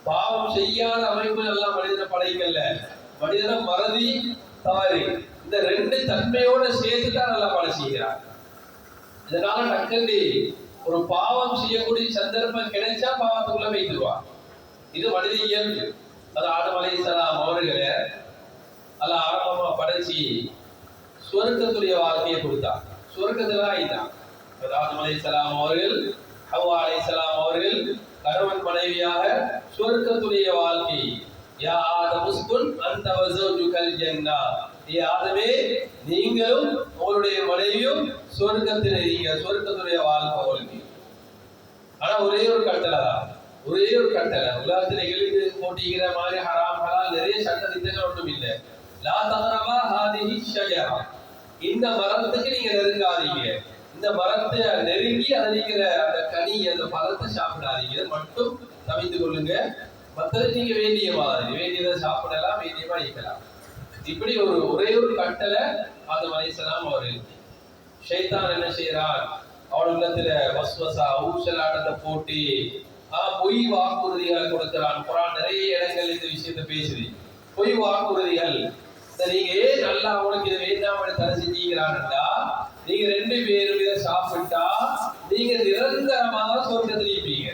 Speaker 1: பாவம் செய்யாத அமைப்பு எல்லாம் மனிதனை படைக்கல, மனிதனை மறதி தவறு இந்த ரெண்டு தன்மையோட சேர்த்துதான் நல்லா படைச்சிக்கிறார். இதனால டக்கண்டி ஒரு பாவம் செய்யக்கூடிய சந்தர்ப்பம் கிடைச்சா பாவத்துக்குள்ள வைத்துருவான். இது மனித இயல்பு. அது ஆதம் அலைஹிஸ்ஸலாம் அவர்களை அல்ல ஆரம்பமா படைச்சி சுவர்க்கத்துடைய வாழ்க்கையை கொடுத்தான். சுவர்க்கத்துல ஆயிட்டான். ஆதம் அலைஹிஸ்ஸலாம் அவர்கள், ஹவ்வா அலைஹிஸ்ஸலாம் அவர்கள் கணவன் மனைவியாக சுவர்க்கத்துடைய வாழ்க்கை. யா ஆதம் உஸ்குன் அன்த வ ஸௌஜுகல் ஜன்னா, ஆதமே நீங்களும் உங்களுடைய மனைவியும் சுவர்க்கத்தில் இருங்க, சுவர்க்கத்துடைய வாழ்க்கை உங்களுக்கு. ஆனா ஒரே ஒரு கட்டளை தான், ஒரே ஒரு கட்டளை. உலகத்தில் எங்களுக்கு போட்டிக்கிற மாதிரி ஹராம் ஹலால் நிறைய சட்ட திட்டங்கள் ஒன்றும் இல்லை. லா தக்ரபா ஹாதிஹி ஷஜரா, இந்த மரத்துக்கு நீங்க நெருங்காதீங்க, இந்த மரத்தை நெருங்கி அதில் இருக்கிற அந்த கனி அந்த பழத்தை சாப்பிடாதீங்க, மட்டும் தவித்து கொள்ளுங்க. மற்றது நீங்க வேண்டிய மாதிரி வேண்டியதை சாப்பிடலாம், வேண்டியமா இருக்கலாம். இப்படி ஒரே ஒரு கட்டளை ஆதம் அலைஹிஸ்ஸலாம் அவர்கள். ஷைத்தான் என்ன செய்யறான், அவன் உள்ளத்துல வஸ்வசா ஊசலாட்டத்தை போட்டு பொய் வாக்குறுதிகளை கொடுக்கிறான். குர்ஆன் நிறைய இடங்கள் இந்த விஷயத்தை பேசுது. பொய் வாக்குறுதிகள். நீங்க நல்லா அவனுக்கு இதை வேண்டாம் தடை செஞ்சீங்கிறான்டா, நீங்க ரெண்டு பேரும் இதை சாப்பிட்டா நீங்க நிரந்தரமாக சொர்க்கத்தில் இருப்பீங்க.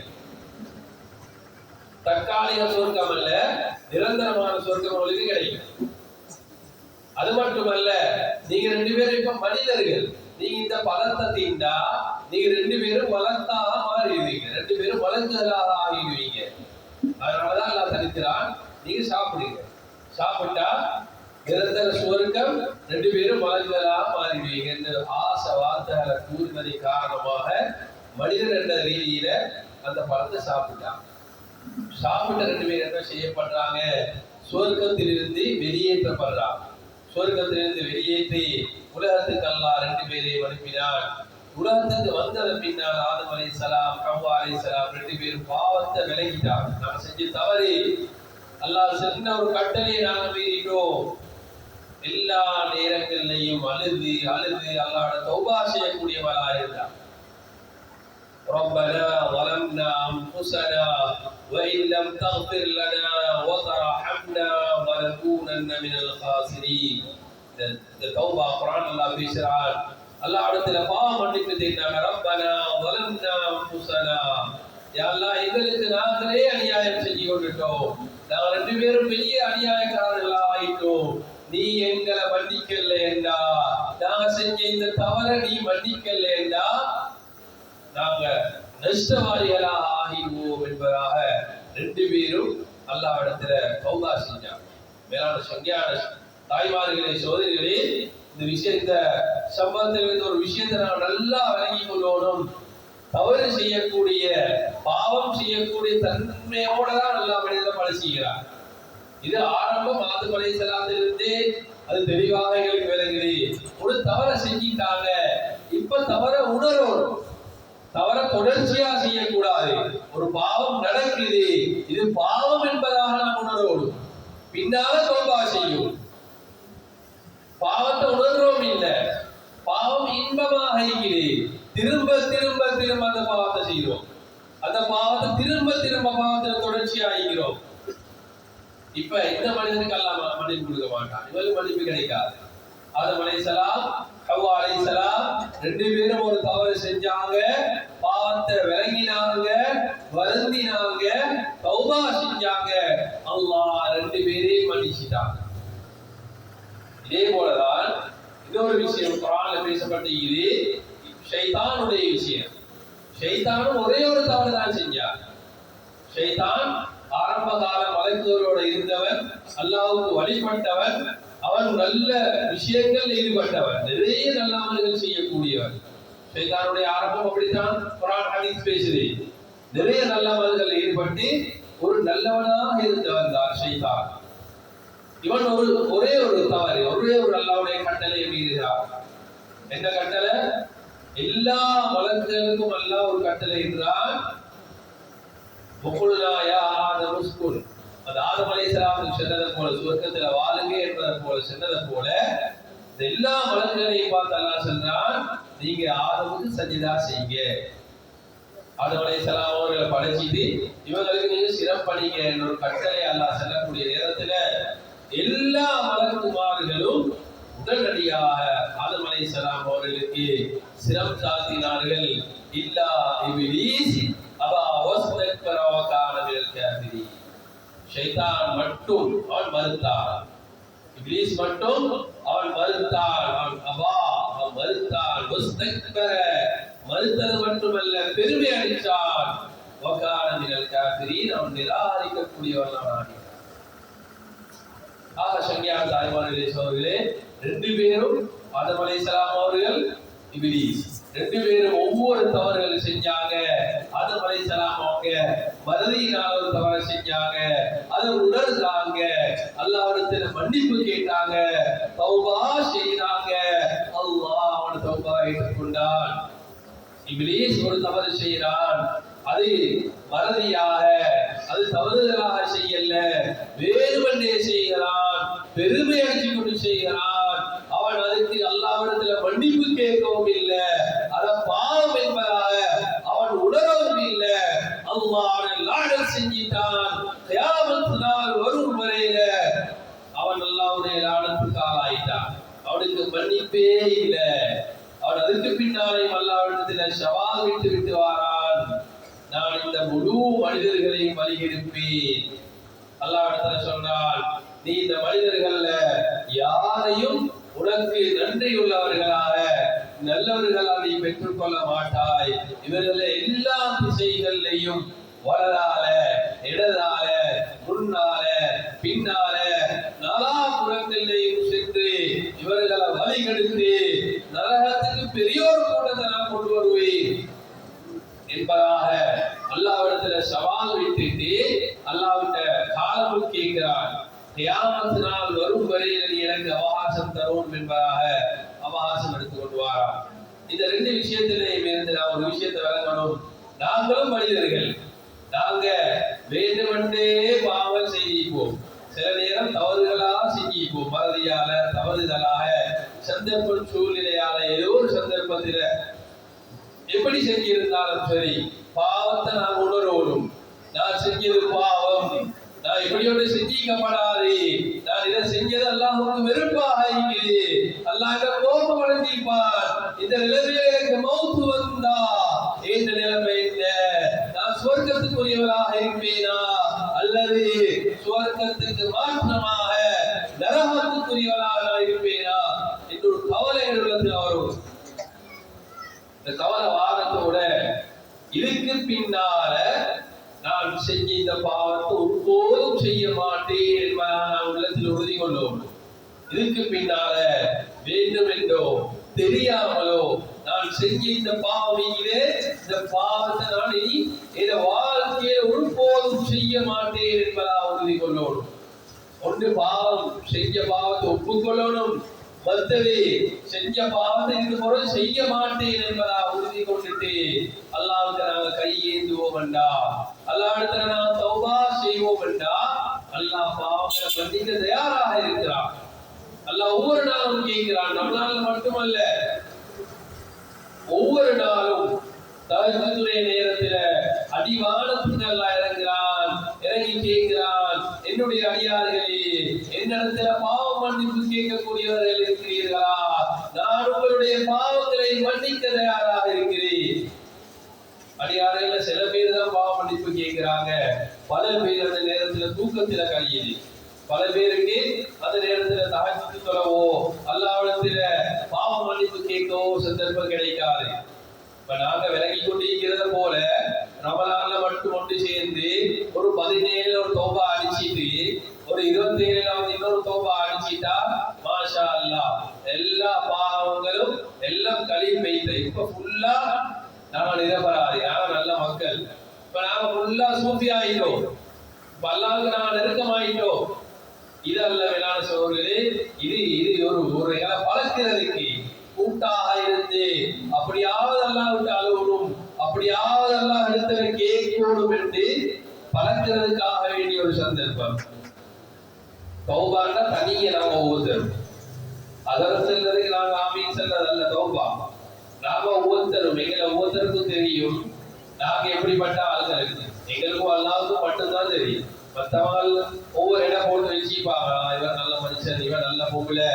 Speaker 1: தற்காலிக சொர்க்கம் அல்ல, நிரந்தரமான சொர்க்கம் உங்களுக்கு கிடைக்கும். அது மட்டுமல்ல, நீங்க ரெண்டு பேரும் இப்ப மனிதர்கள், நீங்க இந்த பழத்தை தீண்டா நீங்க ரெண்டு பேரும் வளர்த்தாக மாறிடுவீங்க, ரெண்டு பேரும் வளர்ந்ததாக ஆகிடுவீங்க. அதனாலதான் எல்லாம் தடுக்கிறான், நீங்க சாப்பிடுங்க. சாப்பிட்டா நிரந்தர சுவர்க்கம், 2 பேரும் மலர்களா மாறிடுவீங்க என்று ஆசை வார்த்தைகளை கூறினதின் காரணமாக மனிதன் என்ற ரீதியில அந்த பழத்தை சாப்பிட்டான். சாப்பிட்ட 2 பேர் என்ன செய்யப்படுறாங்க? சுவர்க்கத்திலிருந்து வெளியேற்றப்படுறாங்க. சுவர்க்கத்திலிருந்து வெளியேற்றி உலகத்துக்கு அல்லாஹ் 2 பேரையும் அனுப்பினான். உலகத்துக்கு வந்ததன் பின்னால் ஆதம் அலைஹிஸ்ஸலாம், ஹவ்வா அலைஹிஸ்ஸலாம் 2 பேரும் பாவத்தை விலகிட்டாங்க. நாம செஞ்ச தவறு, அல்லாஹ் சொன்ன ஒரு கட்டளையை நாங்கள் மீறிட்டோம். எல்லா நேரங்களிலையும் அழுது அழுது அல்லாஹ்வோட தௌபா செய்யக்கூடியவராக இருந்தார். ربنا ظلمنا أنفسنا وإن لم تغفر لنا وترحمنا لنكونن من الخاسرين. இந்த தௌபா குர்ஆன் அல்லாஹ் பேசுறான். அல்லாஹ் இடத்துல பாவ மன்னிப்பு தேடினாங்க. ரப்பனா ظلمنا أنفسنا, யா அல்லாஹ் எங்களுக்கு நாங்களே அநியாயம் செஞ்சு கொண்டுட்டோம். நாங்கள் 2 பேரும் பெரிய அநியாயக்காரர்களா ஆயிட்டோம். நீ எங்களை மன்னிக்கல என்றா, நாங்க செஞ்ச இந்த தவறை நீ மன்னிக்கல என்றா நாங்க நஷ்டவாளிகளாக ஆகிடுவோம் என்பதாக 2 பேரும் அல்லாஹ்விடத்துல தௌபா செஞ்சாங்க. மேலான சங்கையான தாய்மார்களே, சோதரிகளே, இந்த சம்பந்தத்தில் ஒரு விஷயத்தை நாம் நல்லா விளங்கி கொள்ளணும். தவறு செய்யக்கூடிய, பாவம் செய்யக்கூடிய தன்மையோட தான் நல்லா மனிதனை பழசிக்கிறார். இது ஆரம்பம் ஆதம் அலைஹிஸ்ஸலாத்திலிருந்தே அது தெளிவாக எங்களுக்கு விளங்குது. ஒரு தவறை செஞ்சிட்டாங்க, இப்ப தவற உணரணும். தவற தொடர்ச்சியா செய்யக்கூடாது. ஒரு பாவம் நடக்குது, இது பாவம் என்பதாக நாம் உணரணும். பின்னால தௌபா செய்யும். பாவத்தை உணர்றோம் இல்ல, பாவம் இன்பமாக இருக்கிறது, திரும்ப திரும்ப திரும்ப அந்த பாவத்தை செய்கிறோம். அந்த பாவத்தை திரும்ப திரும்ப பாவத்தில் தொடர்ச்சியா ஆகிறோம். இப்ப இந்த மனிதனுக்கு அல்லாஹ் மன்னிப்பு கொடுக்க மாட்டான், இவருக்கு மன்னிப்பு கிடைக்காது. ஆதம் அலைஹிஸ்ஸலாம், ஹவ்வா அலைஹிஸ்ஸலாம் 2 பேரும் ஒரு தவறு செஞ்சாங்க, பாவத்தை விளங்கினாங்க, வருந்தினாங்க, தௌபா செஞ்சாங்க. அல்லாஹ் 2 பேரையும் மன்னிச்சிட்டாங்க. இதே போலதான் இன்னொரு விஷயம் குர்ஆன்ல பேசப்பட்டிருக்கிறது, ஷைத்தானுடைய விஷயம். ஷைத்தானும் ஒரே ஒரு தவறு தான் செஞ்சான். ஷைத்தான் ஆரம்ப கால மலக்குகளோடு இருந்தவன், அல்லாஹ்வுக்கு வழிபட்டவன், அவன் நல்ல விஷயங்கள் ஈடுபட்டவன், நிறைய நல்ல அமல்கள் செய்யக்கூடியவன். ஷைத்தானுடைய ஆரம்பம் அப்படித்தான் குர்ஆன் ஹதீஸ் பேசுது. நிறைய நல்ல அமல்கள் ஈடுபட்டு ஒரு நல்லவனாக இருந்தவன் தான் ஷைத்தான். இவன் ஒரே ஒரு தவறு, ஒரே ஒரு அல்லாஹ்வுடைய கட்டளையை மீறுகிறான். என்ன கட்டளை? எல்லா மலக்குகளுக்கும் அல்லாஹ் ஒரு கட்டளை இடுறான். வகுல்னா யா ஆதம் உஸ்குன், அது ஆதம் அலைஹிஸ்ஸலாம் சொன்னதை போல, சுவர்க்கத்துல வாழுங்க என்பதை போல சொன்னதை போல எல்லா மலக்குகளையும் பார்த்து அல்லாஹ் சொல்றான், நீங்க ஆதமுக்கு சஜிதா செய்யுங்க. ஆதம் அலைஹிஸ்ஸலாம் அவர்களை படைச்சிட்டு இவங்களுக்கு நீங்க சிறப்பணிங்க என்ற ஒரு கட்டளை அல்லாஹ் சொல்லக்கூடிய நேரத்துல எல்லா மலக்குமார்களும் உடனடியாக ஆதம் அலைஹிஸ்ஸலாம் அவர்களுக்கு சிரம் சாத்தினார்கள். இல்லா இப்லீஸ் அபா வஸ்தக்பர வ கான மினல் காஃபிரீன். ஷைத்தான் மட்டும் அவன் மறுத்தான். இப்லீஸ் மட்டும் அவன் மறுத்தான். அவன் மறுத்தான். வஸ்தக்பர, மறுத்தது மட்டுமல்ல, பெருமை அடித்தான். வ கான மினல் காஃபிரீன், அவன் நிராகரிக்கக்கூடியவனானான். சங்கையான தாய்மார்களே, சகோதரர்களே, 2 பேரும் ஆதம் அலைஹிஸ்ஸலாம் அவர்கள், இப்லீஸ் 2 பேரும் ஒவ்வொரு தவறுகள் செஞ்சாங்க. ஆதம் அலைஹிஸ்ஸலாம் அவங்க மறதியினால் ஒரு தவறு செஞ்சாங்க, அதை உணர்ந்தாங்க, அல்லாஹ்விடத்தில் மன்னிப்பு கேட்டாங்க, தௌபா செய்தாங்க. அல்லாஹ் அவன் தௌபா ஏற்றுக்கொண்டான். இப்லீஸ் ஒரு தவறு செய்கிறான், அது மறதியாக, அது தவறுதலாக செய்யல, வேறுபண்டே செய்கிறான், பெருமை அடிச்சு கொண்டு செய்கிறான். அவன் அதுக்கு அல்லாஹ்விடத்தில் மன்னிப்பு கேட்கவும் இல்லை, அத பாவம் என்பதாக அவன் உணரவும் இல்லை. அல்லாஹ் அவனை லானத் செஞ்சிட்டான். கியாமத் நாள் வரும் வரையில அவன் அல்லாஹ்வுடைய லானத்துக்கு ஆளாயிட்டான். அவனுக்கு மன்னிப்பே இல்லை. அவன் அதுக்கு பின்னாலே அல்லாஹ்விடத்தில் ஷவால் விட்டு வாரான், நான் இந்த முழு மனிதர்களையும் பலிகெடுப்பேன். அல்லாஹ்விடத்தில் சொன்னான், நீ இந்த மனிதர்கள்ல யாரையும் உனக்கு நன்றி உள்ளவர்களாக நல்லவர்களாக நீ பெற்றுக்கொள்ள மாட்டாய். இவர்கள் எல்லா திசைகளிலையும் வலதால, இடதால, முன்னால, பின்னால, நாலாபுற இடங்களிலேயும் சென்று இவர்களை வழிகெடுத்து நரகத்துக்கு பெரியோர் கூட்டத்தை நான் கொண்டு வருவேன் என்பதாக அல்லாஹ்விடத்துல சவால் விட்டுட்டு அல்லாஹ்விட்ட காலம் கேட்கிறார். கியாமத் நாள் வரும் வரையில் நீ எனக்கு அவகாசம் தரும் என்பதாக அவகாசம் எடுத்துக் கொண்டு வாரார். இந்த ரெண்டு விஷயத்திலேயும் இருந்து நான் ஒரு விஷயத்தை விளங்கணும். நாங்களும் மனிதர்கள், நாங்க வேண்டுமென்றே பாவம் செய்திப்போம், சில நேரம் தவறுகளா செஞ்சிப்போம், மறதியால தவறுதலாக சந்தர்ப்ப சூழ்நிலையால ஏதோ ஒரு சந்தர்ப்பத்தில எப்படி செஞ்சிருந்தாலும் சரி பாவத்தை நான் உணர்வோடும். நான் செஞ்சது பாவம், நான் இப்படி ஒன்று செஞ்சிக்கப்படாது, நான் இதை செஞ்சது அல்லாஹ்வுக்கு வெறுப்பாக இருக்கிறது, அல்லாஹ் கோபம் அடைந்திருப்பார், இந்த நிலைமையில எனக்கு மௌத்து வந்தா இந்த நிலைமை என்ன, நான் சுவர்க்கத்துக்குரியவராக இருப்பேனா அல்லது சுவர்க்கத்துக்கு மாற்றமாக நரகத்துக்குரியவராக நான் இருப்பேனா என்ற ஒரு கவலை உள்ளத்தில் வரும். இந்த கவலை வாதத்தோட இதுக்கு பின்னால நான் செஞ்ச இந்த பாவத்தை ஒருபோதும் செய்ய மாட்டேன் என்பதை நான் உள்ளத்தில் உறுதி கொள்ளும். இதுக்கு பின்னால வேண்டும் என்றோ தெரியாமலோ நான் செஞ்ச இந்த பாவமிலே இந்த பாவத்தை நான் இனி என் வாழ்க்கையை ஒருபோதும் செய்ய மாட்டேன் என்பதா உறுதி கொள்ளணும். ஒன்று பாவம் செஞ்ச பாவத்தை ஒப்புக்கொள்ளணும், மற்றது செஞ்ச பாவத்தை இந்த முறை செய்ய மாட்டேன் என்பதா உறுதி கொண்டுட்டு அல்லாஹ்வுக்கு நாங்க கையேந்துவோம் என்றா, அல்லாஹ்விடத்துல நான் தௌபா செய்வோம் என்றா அல்லாஹ் பாவங்களை மன்னிக்க தயாராக இருக்கிறான். அல்லாஹ் ஒவ்வொரு நாளும் கேட்கிறான். நம்மளால மட்டுமல்ல, ஒவ்வொரு நாளும் தஹஜ்ஜுடைய நேரத்துல அடிவானத்துக்கு அல்லாஹ் இறங்குகிறான், இறங்கி கேட்கிறான், என்னுடைய அடியார்களே என்னிடத்துல பாவ மன்னிப்பு கேட்கக்கூடியவர்கள் இருக்கிறீர்களா? நான் உங்களுடைய பாவங்களை மன்னிக்க தயாராக இருக்கிறேன். அடியார்கள சில பேர் தான் பாவ மன்னிப்பு கேட்கிறாங்க, பல பேர் அந்த நேரத்துல தூக்கத்துல கழியுது, பல பேருக்கு அந்த நேரத்துல தஹஜ்ஜுத் தொழவோ அல்லாஹ்விடத்துல பாவ மன்னிப்பு கேட்கவோ சந்தர்ப்பம் கிடைக்காது. இப்ப நாங்க விலகி கொண்டிருக்கிறத போல ரமலான்ல மட்டும் ஒன்று சேர்ந்து ஒரு 17 ஒரு தௌபா அடிச்சிட்டு ஒரு 27 இன்னொரு தௌபா அடிச்சிட்டா மாஷா அல்லாஹ் எல்லா பாவங்களும் எல்லாம் கழிவு வைத்து இப்ப ஃபுல்லா நாம நிரபராதி, நாம நல்ல மக்கள், இப்ப நாம ஃபுல்லா சூஃபி ஆயிட்டோம், இப்ப அல்லாஹ்வுக்கு நாம நெருக்கமாயிட்டோம். இது அல்ல வேளாண் சோழர்களே, இது ஒரு பழக்கிறதுக்கு கூட்டாக இருந்து அப்படியாவது அல்லாஹ் விட்டு அழுவணும், அப்படியாவது அல்லாஹ் இடத்துல கேட்கணும் என்று பழக்கிறதுக்காக வேண்டிய ஒரு சந்தர்ப்பம். தௌபான்னா தனியே நாம ஒவ்வொருத்தரும் அதர் செல்றதுக்கு நாங்க ஆமீன் செல்றது அல்ல தௌபா. நாம ஒவ்வொருத்தரும் எங்களை ஒவ்வொருத்தருக்கும் தெரியும் நாங்க எப்படிப்பட்ட ஆளுங்களுக்கு, எங்களுக்கும் அல்லாஹ்வுக்கும் மட்டும்தான் தெரியும். மற்றவங்க ஒவ்வொரு இடம் போட்டு வச்சுப்பாங்க, இவன் நல்ல மனுஷன், இவன் நல்ல பொம்பளை,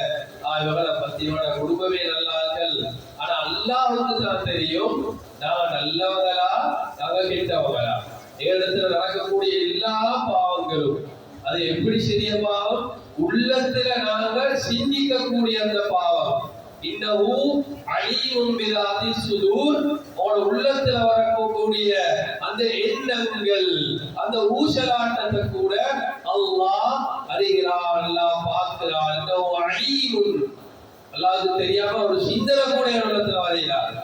Speaker 1: இவங்களை பத்தி இவனோட குடும்பமே நல்ல ஆட்கள். ஆனா அல்லாஹ்வுக்கு தான் தெரியும் நாங்க நல்லவங்களா நாங்க கெட்டவங்களா. இடத்துல நடக்கக்கூடிய எல்லா பாவங்களும் அது எப்படி சிறிய பாவம், உள்ளத்துல நாங்கள் சிந்திக்கக்கூடிய அந்த பாவம். இன்னஹு அலீமும் பிதாத்தி சுதூர், உள்ளத்துல வரக்கூடிய அந்த எண்ணங்கள் அந்த ஊசலாட்டத்தை கூட அல்லாஹ் அறிகிறான், அல்லாஹ் பார்க்கிறான். இன்னஹு அலீமுன், அல்லாஹ்வுக்கு தெரியாம ஒரு சிந்தனை கூட உள்ளத்துல வரையிறார்.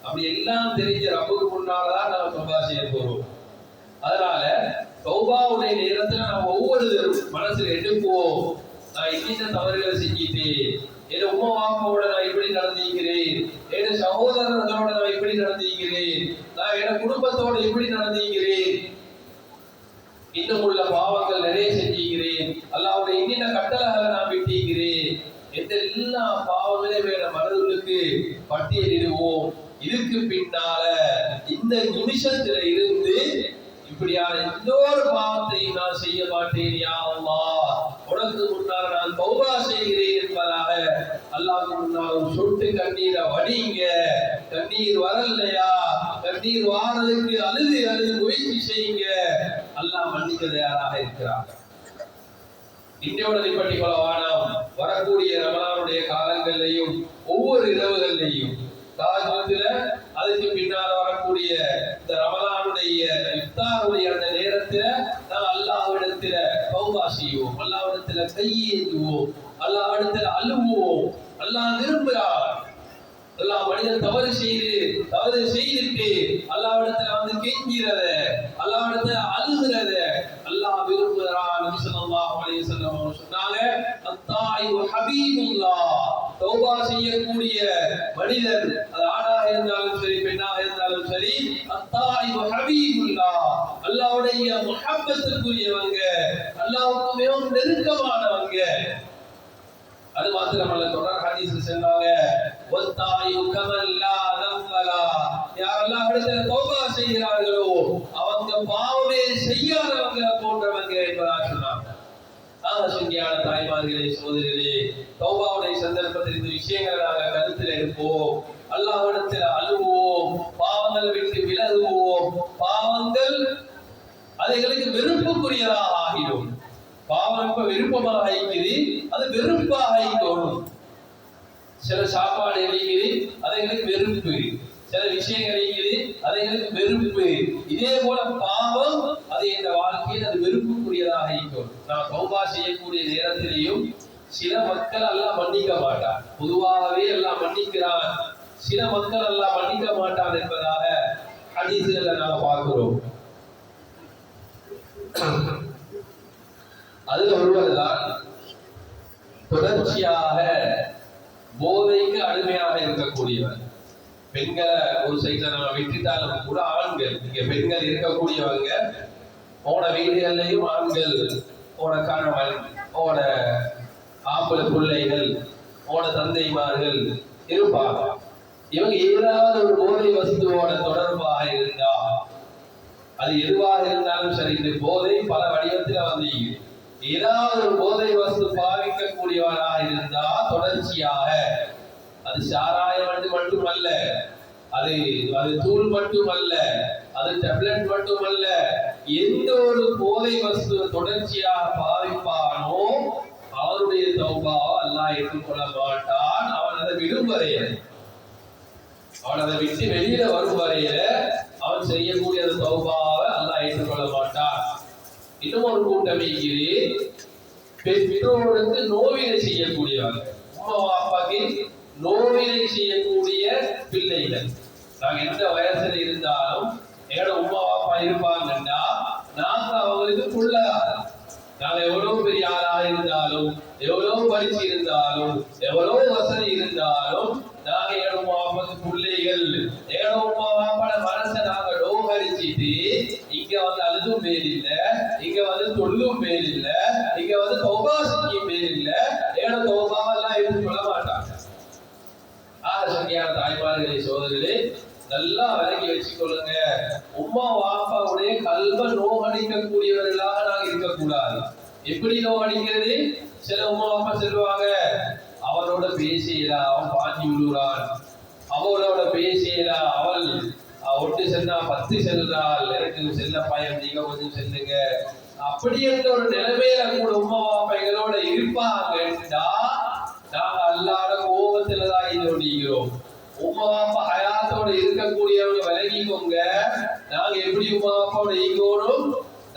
Speaker 1: அப்படி எல்லாம் தெரிஞ்ச ரப்புக்கு முன்னாலதான் நம்ம தௌபா செய்ய போறோம். அதனால தௌபாவுடைய நேரத்துல நம்ம ஒவ்வொருத்தரும் மனசுல எடுப்போம், நான் இன்னிட்ட தவறுகளை செஞ்சிட்டேன், என் உம்மா வாப்பாவோட நான் இப்படி நடந்திருக்கிறேன், என் சகோதரர்களோட நான் இப்படி நடந்திருக்கிறேன், நான் என் குடும்பத்தோட இப்படி நடந்திருக்கிறேன், இன்னும் உள்ள பாவங்கள் நிறைய செஞ்சிருக்கிறேன், அல்லாஹ்வுடைய இன்னிட்ட கட்டளைகளை நான் விட்டிருக்கிறேன் என்ற எல்லா பாவங்களையும் வேற மனதுக்கு பட்டியலிடுவோம். இதுக்கு பின்னால இந்த நிமிஷத்துல இருந்து இப்படியான எந்த ஒரு பாவத்தையும் நான் செய்ய மாட்டேன் யா அல்லாஹ், உனக்கு முன்னால் நான் தௌபா செய்கிறேன் என்பதாக அல்லாஹ்வுக்கு முன்னால் ஒரு சொட்டு கண்ணீரை வடிங்க. கண்ணீர் வரலையா, கண்ணீர் வாரதுக்கு அழுது முயற்சி செய்யுங்க, அல்லாஹ் மன்னிக்க தயாராக இருக்கிறார். இன்றையோட நிப்பட்டி கொள்ள வானம் வரக்கூடிய ரமலானுடைய காலங்கள்லையும் ஒவ்வொரு இரவுகள்லையும் தாஜ்மத்துல அதுக்கு பின்னால் வரக்கூடிய இந்த ரமலானுடைய இஃப்தாருடைய அந்த நேரத்துல நாம் அல்லாஹ்விடத்துல தௌபா செய்வோம், அல்லாஹ்விடத்துல கையேந்துவோம், அல்லாஹ்விடத்தில் அழுவோம். அல்லாஹ் விரும்புகிறார். அல்லாஹ் மனிதன் தவறு செய்துட்டு அல்லாஹ்விடத்துல வந்து கெஞ்சிறத, அல்லாஹ்விடத்துல அழுகிறத அல்லாஹ் விரும்புகிறான். நபி ஸல்லல்லாஹு அலைஹி வஸல்லம் சொன்னாங்க, அத்தாயிபு ஹபீபுல்லாஹ், தௌபா செய்யக்கூடிய மனிதன் அது ஆணாக இருந்தாலும் சரி பெண்ணாக இருந்தாலும் சரி, அத்தாயிபு ஹபீபுல்லாஹ், அல்லாஹ்வுடைய முஹப்பத்துக்குரியவங்க, அல்லாஹ்வுக்கு மிகவும் நெருக்கமானவங்க. அது மாத்திரமல்ல, தொடர் ஹதீஸ்ல சொன்னாங்க, வத்தாயு கமல்லா நஃபலா, யாரெல்லாம் இடத்துல தௌபா செய்கிறார்களோ அவங்க பாவமே செய்யாதவங்க போன்றவங்க என்பதாக சொன்னாங்க. சங்கியான தாய்மார்களே, சகோதரிகளே, தௌபாவுடைய சந்தர்ப்பத்தில் இந்த விஷயங்களை நாங்கள் கருத்தில் எடுப்போம். அல்லாஹ்விடத்தில் அழுவோம், பாவங்களை விட்டு விலகுவோம். பாவங்கள் அதைகளுக்கு வெறுப்புக்குரியதாக ஆகிடும். பாவம் இப்ப விருப்பமாக ஆகிக்குது, அது வெறுப்பாக ஆகிக்கணும். சில சாப்பாடு இருக்குது, அதைகளுக்கு வெறுப்பு. சில விஷயங்கள் இருக்குது, அதைகளுக்கு வெறுப்பு. இதே போல பாவம் அது என்ற வாழ்க்கையில் அது வெறுப்புக்குரியதாக ஆகிக்கும். நான் தௌபா செய்யக்கூடிய நேரத்திலேயும் சில மக்கள் எல்லாம் மன்னிக்க மாட்டான். பொதுவாகவே எல்லாம் மன்னிக்கிறான், சில மக்கள் எல்லாம் மன்னிக்க மாட்டான் என்பதாக ஹதீஸ்ல நாங்கள் பார்க்கிறோம். அதுல ஒருவர் தான் தொடர்ச்சியாக போதைக்கு அடிமையாக இருக்கக்கூடியவர். பெண்களை ஒரு சைட்ல நம்ம விட்டுட்டாலும் கூட ஆண்கள், இங்க பெண்கள் இருக்கக்கூடியவங்க, போன வீடுகள்லையும் ஆண்கள், போன கணவன், போன ஆம்பளை பிள்ளைகள், போன தந்தைமார்கள் இருப்பாங்க. இவங்க ஏதாவது ஒரு போதை வஸ்துவோட தொடர்பாக இருந்தா, அது எதுவாக இருந்தாலும் சரி, இந்த போதை பல வடிவத்தில் வந்தீங்க. ஏதாவது ஒரு போதை வஸ்து பாவிக்கக்கூடியவராக இருந்தா தொடர்ச்சியாக, அது சாராயம் மட்டுமல்ல, அது தூள் மட்டுமல்ல, அது டேப்லெட் மட்டுமல்ல, எந்த ஒரு போதை வஸ்து தொடர்ச்சியாக பாவிப்பானோ அவருடைய தௌபாவை அல்லாஹ் ஏற்றுக்கொள்ள மாட்டான். அவன் அதை விடும் வரையில, அவன் அதை விட்டு வெளியில வரும் வரையில அவன் செய்யக்கூடிய அந்த தௌபாவை அல்லாஹ் ஏற்றுக்கொள்ள மாட்டான். இன்னும் ஒரு கூட்டம் இருக்கிறது, பெற்றோருக்கு நோவினை செய்யக்கூடியவங்க, அம்மா அப்பாக்கு நோவினை செய்யக்கூடிய பிள்ளைகள். நாங்க எந்த வயசுல இருந்தாலும் எங்களோட உமா அப்பா இருப்பாங்கன்னா நாங்க அவங்களுக்கு புள்ளதான். நாங்க எவ்வளவு பெரிய ஆளாக இருந்தாலும், எவ்வளவு படிச்சு இருந்தாலும், எவ்வளவு வசதி இருந்தாலும், நாங்க எங்களோட உமா அப்பாக்கு பிள்ளைகள். எங்களோட உமா அப்பாட மனசை நாங்க லோகரிச்சுட்டு இங்க வந்து அழுதும் பேர் இல்ல, இங்க வந்து தொழுதும் பேர் இல்ல, இங்க வந்து தௌபா செஞ்சும் பேர் இல்ல, எங்களோட தௌபாவெல்லாம் எடுத்து சொல்ல மாட்டாங்க. சங்கியான தாய்மார்களே, சோதரிகளே, நல்லா விலகி வச்சுக்கொள்ளுங்க. உம்மா வாப்பாவுடைய கல்வ நோகடிக்கக்கூடியவர்களாக நாங்க இருக்கக்கூடாது. எப்படி நோகடிக்கிறது? சில உம்மா வாப்பா சொல்லுவாங்க, அவனோட பேசியலா, அவன் பாஞ்சி விழுகிறான், அவளோட பேசியலா, அவள் ஒட்டு சென்னா 10 செல்றாள், எனக்கு செல்ல பயம், நீங்க கொஞ்சம் செல்லுங்க. அப்படி என்ற ஒரு நிலைமையில கூட உம்மா வாப்பா எங்களோட இருப்பாங்கன்னா நாங்க அல்லாத கோபத்துலதான் ஈடுபடுகிறோம். உம்மா அப்பா ஹயாத்தோட இருக்கக்கூடியவங்க விலகிக்கோங்க. நாங்க எப்படி உம்மா அப்பாவோட ஈகோனும்,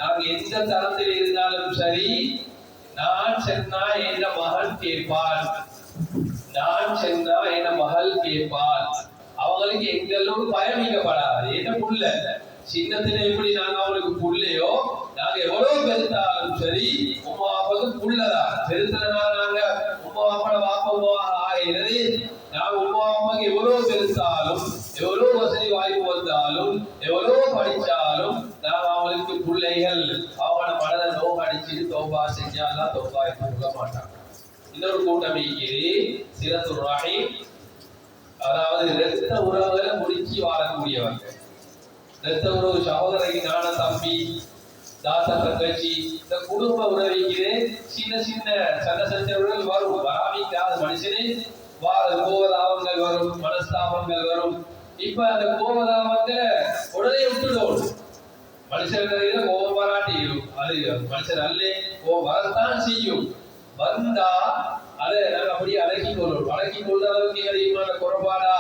Speaker 1: நாங்க எந்த தரத்தில் இருந்தாலும் சரி, நான் சென்னா என் மகன் கேட்பான், நான் சென்னா என் மகள் கேட்பான். அவங்களுக்கு எங்களும் பயமிக்கப்படாது. என்ன புள்ள சின்னத்துல எப்படி நாங்க அவங்களுக்கு புள்ளையோ, நாங்க எவ்வளவு பெருத்தாலும் சரி உம்மா அப்பாவுக்கு புள்ளதான். பெருத்தனா நாங்க உம்மா அப்பாட வாப்பமாக ஆகிறது. நாங்க உம்மா அப்பாவுக்கு எவ்வளவு பெருத்தாலும், எவ்வளவு வசதி வாய்ப்பு வந்தாலும், எவ்வளவு படிச்சாலும் நாங்க அவங்களுக்கு பிள்ளைகள். அவங்களோட மனதை நோக்கடிச்சுட்டு தௌபா செஞ்சாலாம் தௌபா எடுத்துக்க மாட்டாங்க. இன்னொரு கூட்டம் இருக்கிறது, சிரத்துர் ரஹீம், அதாவது இரத்த உறவுகளை முடிச்சு வாழக்கூடியவங்க. இரத்த உறவு, சகோதரி, நான தம்பி, தாத்தா தங்கச்சி, இந்த குடும்ப உறவிக்கு சின்ன சின்ன சண்டை சச்சரவுகள் வரும், வராமிக்காத மனுஷனே கோபதாபங்கள் வரும், மனஸ்தாபங்கள் வரும். இப்ப அந்த கோபதாபங்களை உடனே விட்டுடும். மனுஷர்களில கோபம் வராட்டியும் அது மனுஷர் அல்ல, கோபம் வரத்தான் செய்யும். வந்தா அதை நாங்க அப்படியே அடக்கி கொள்ளும். அடக்கி கொள்ற அளவுக்கு அதிகமான குறைபாடா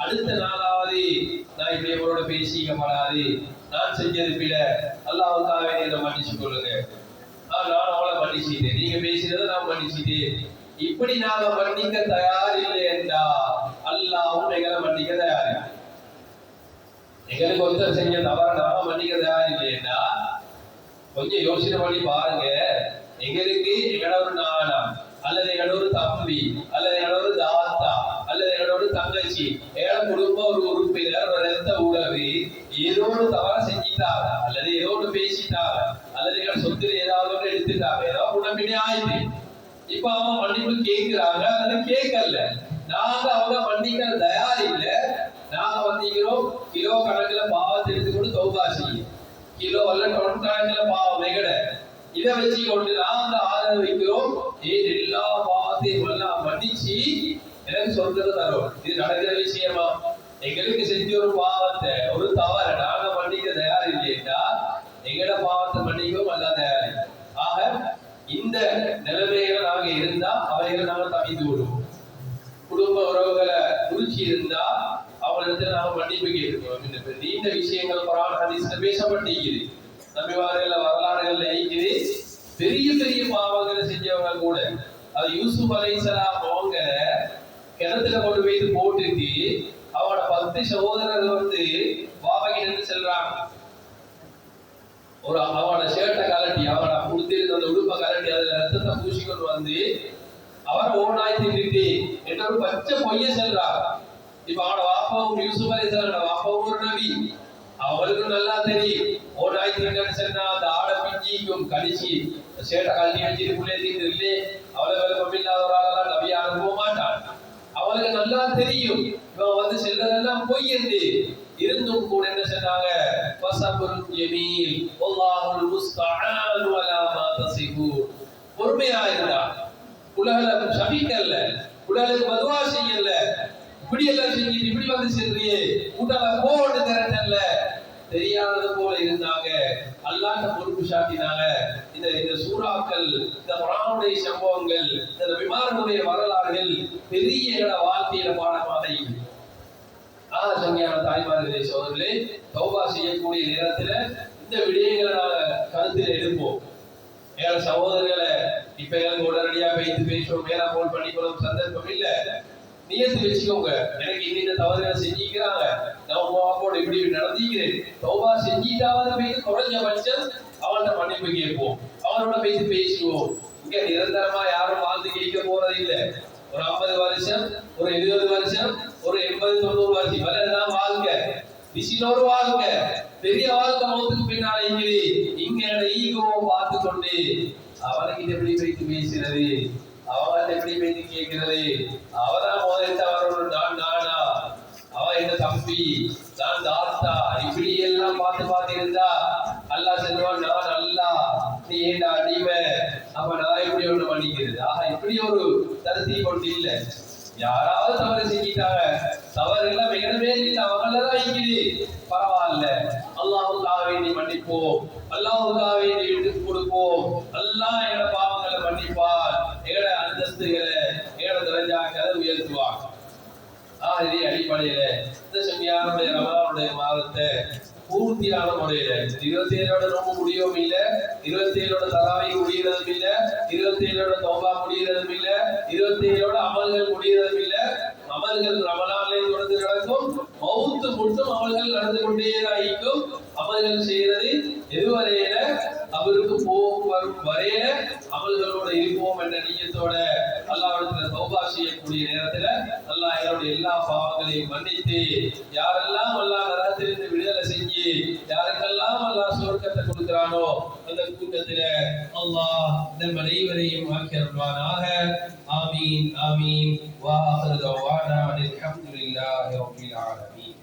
Speaker 1: அடுத்த நாளாவது நான் இப்படி அவரோட பேசிக்கப்படாது, நான் செஞ்சது பில, அல்லாஹ்வுக்காக இதை மன்னிச்சு கொள்ளுங்க, நான் அவளை மன்னிச்சுட்டேன், நீங்க பேசினதை நான் மன்னிச்சுட்டேன், இப்படி நாம மன்னிக்க தயார் இல்லை என்றா அல்லாஹ்வும் எங்களை மன்னிக்க தயார் இல்லை. எங்களுக்கு ஒருத்தர் செஞ்ச தவற நாம மன்னிக்க தயார் இல்லைன்னா கொஞ்சம் யோசனை பண்ணி பாருங்க. எங்களுக்கு எங்களோட ஒரு நானா அல்லது எங்களோட ஒரு தம்பி அல்லது எங்களோட ஒரு தாத்தா அல்லது எங்களோட ஒரு தங்கச்சி எங்களோட குடும்ப ஒரு உறுப்பினர் ஒரு ரத்த உறவு ஏதோ ஒரு தவற செஞ்சிட்டாங்க அல்லது ஏதோ ஒன்று பேசிட்டாங்க அல்லது எங்களோட சொத்துல ஏதாவது ஒன்று எடுத்துட்டாங்க ஏதாவது உடம்பினே ஆயிடுச்சு. இப்ப அவங்க மன்னிப்பு கேட்கிறாங்க அல்லது கேட்கல. நாங்க அவங்க மன்னிக்க தயார் இல்லை. நாங்க வந்திக்கிறோம் கிலோ கணக்குல பாவத்தை எடுத்துக்கொண்டு தௌபா செய்யும். கிலோ அல்ல டொன் கணக்குல பாவம் எங்கட இதை வச்சு கொண்டு நாங்க ஆதரவு வைக்கிறோம். ஏன் எல்லா பாவத்தையும் எல்லாம் மன்னிச்சு எனக்கு சொல்றது தரும். இது நடக்கிற விஷயமா? எங்களுக்கு செஞ்ச ஒரு பாவத்தை ஒரு தவற நாங்க மன்னிக்க தயார் இல்லையா எங்கட பாவத்தை மன்னிக்கவும் அல்ல தயார். ஆக இந்த நிலைமைகளை நாங்க இருந்தா அவைகளை நாங்க தவித்து விடுவோம். குடும்ப உறவுகளை குறிச்சி இருந்தா அவங்களிடத்துல நாம மன்னிப்பு கேட்கிறோம். நீண்ட விஷயங்கள் குர்ஆன் ஹதீஸ்ல பேசப்பட்டிருக்குது. நபிமார்கள வரலாறுகள்ல இருக்குது. பெரிய பெரிய பாவங்களை செஞ்சவங்க கூட அது யூசுப் அலைஹிஸ்ஸலாம் அவங்க கிணத்துல கொண்டு போய் போட்டுட்டு அவனோட 10 சகோதரர்கள் வந்து பாபா கிட்ட செல்றாங்க. ஒரு அவனோட ஷர்ட்டை கலட்டி அவனை கொடுத்திருந்த அந்த உடுப்பை கலட்டி அதுல ரத்தத்தை பூசிக்கொண்டு வந்து அவரை ஓனாய் தின்னுட்டு என்ற ஒரு பச்சை பொய்ய செல்றாங்க. இப்ப அவனோட வாப்பாவும் யூசுப் அலைஹிஸ்ஸலாம் வாப்பாவும் ஒரு நபி. அவங்களுக்கு நல்லா தெரியும் ஓனாய் தின்னு சொன்னா அந்த ஆடை பிஞ்சிக்கும் கடிச்சு ஷர்ட்டை கழட்டி வச்சிருக்குள்ளே தின்னு இல்லை அவளுக்கு மம்மில்லாத ஒரு ஆளெல்லாம் நபியா அனுப்ப மாட்டான். அவளுக்கு நல்லா தெரியும் இவன் வந்து செல்றதெல்லாம் பொய் என்று இருந்தும் கூட என்ன சொன்னாங்க? ஃபஸபுருன் ஜமீல் வல்லாஹுல் முஸ்தஆன் வலா மா தஸிபூன். பொறுமையா இருந்தான். உலகல சபிக்கல்ல, உலகலுக்கு பதுவா செய்யல. இப்படி எல்லாம் செஞ்சுட்டு இப்படி வந்து சென்றியே கூட்டால போட்டு திரட்டல்ல தெரியாதது போல இருந்தாங்க. அல்லாஹ்ட்ட பொறுப்பு சாட்டினாங்க. இந்த சூறாக்கள் இந்த குர்ஆனுடைய சம்பவங்கள் இந்த விமானங்களுடைய வரலாறுகள் பெரிய வாழ்க்கையில பாடமாக இருக்கு. சங்கியான தாய்மார்களே சோதர்களே தௌபா செய்யக்கூடிய நேரத்துல இந்த விடயங்களை நாங்க கருத்தில் எடுப்போம். எங்களோட சகோதரர்களை இப்ப எங்களுக்கு உடனடியா வைத்து பேசுவோம் மேலா போல் பண்ணிக்கொள்ளும் சந்தர்ப்பம் இல்ல. நியத்து வச்சுக்கோங்க. எனக்கு இந்த தவறுகளை செஞ்சிக்கிறாங்க நான் போடு இப்படி நடந்திக்கிறேன். தௌபா செஞ்சிட்டாவது போய் குறைஞ்சபட்சம் அவன்கிட்ட மன்னிப்பு கேட்போம். அவனோட பேசுவோம். இங்க நிரந்தரமா யாரும் வாழ்ந்து கேட்க போறது இல்லை. ஒரு 50 வருஷம் ஒரு 70 வருஷம் ஒரு 80 90 வருஷம் இவ்வளவுதான் வாழ்க்கை. விசினோரு வாழ்க்கை பெரிய வாழ்க்கை மௌத்துக்கு பின்னால இங்க ஈகோவை பார்த்து கொண்டு அவனுக்கு எப்படி வைத்து பேசுறது அவன் எப்படி வைத்து கேட்கிறது. அவதான் முதலிட்டு அவரோட நான் நானா அவன் என்ன தம்பி நான் தாத்தா இப்படி எல்லாம் பார்த்து இருந்தா அல்லாஹ் சொல்லுவான் நான் அல்லா நீ ஏண்டா அடிமை அப்ப நான் எப்படி ஒண்ணு பண்ணிக்கிறது. இப்படி ஒரு தருத்தி கொண்டு இல்ல. யாராவது தவறு செஞ்சிட்டாங்க தவறு எல்லாம் வேணவே இல்லை அவங்களதான் இருக்குது பரவாயில்ல. அல்லாஹ்வுக்காக வேண்டி மன்னிப்போம். அல்லாஹ்வுக்காக வேண்டி விட்டு கொடுப்போம். அல்லாஹ் எங்களோட பாவங்களை மன்னிப்பார். எங்களோட அந்தஸ்துகளை எங்களோட தரஜாக்களை உயர்த்துவார். இதே அடிப்படையில இந்த செம்மியாருடைய ரமலானுடைய மாதத்தை பூர்த்தியான முறையில 27ஓட நோம்பு முடியவும் இல்லை, 27ஓட தராவி முடியறதும் இல்லை, 27ஓட தௌபா முடியறதும் இல்லை, 27ஓட அமல்கள் முடியறதும் இல்லை. அமல்கள் ரமலானிலே தொடர்ந்து நடக்கும். மௌத்து மட்டும் அமல்கள் நடந்து கொண்டே இருக்கும். அமல்கள் செய்யறது எதுவரையில அவருக்கு போகும் வரும் வரையில அமல்களோட இருப்போம் என்ற நீயத்தோட அல்லாஹ்விடத்துல தௌபா செய்யக்கூடிய நேரத்துல அல்லாஹ் என்னுடைய எல்லா பாவங்களையும் மன்னித்து யாரெல்லாம் அல்லாஹ் நரகத்திலிருந்து விடுதலை செஞ்சு யாருக்கெல்லாம் அல்லாஹ் சுவர்க்கத்தை கொடுக்கிறானோ அந்த கூட்டத்துல அல்லாஹ் நம் அனைவரையும் ஆக்கி அருள்வானாக. ஆமீன் ஆமீன். வா ஆகிரு தஅவானா அல்ஹம்துலில்லாஹி ரப்பில் ஆலமீன்.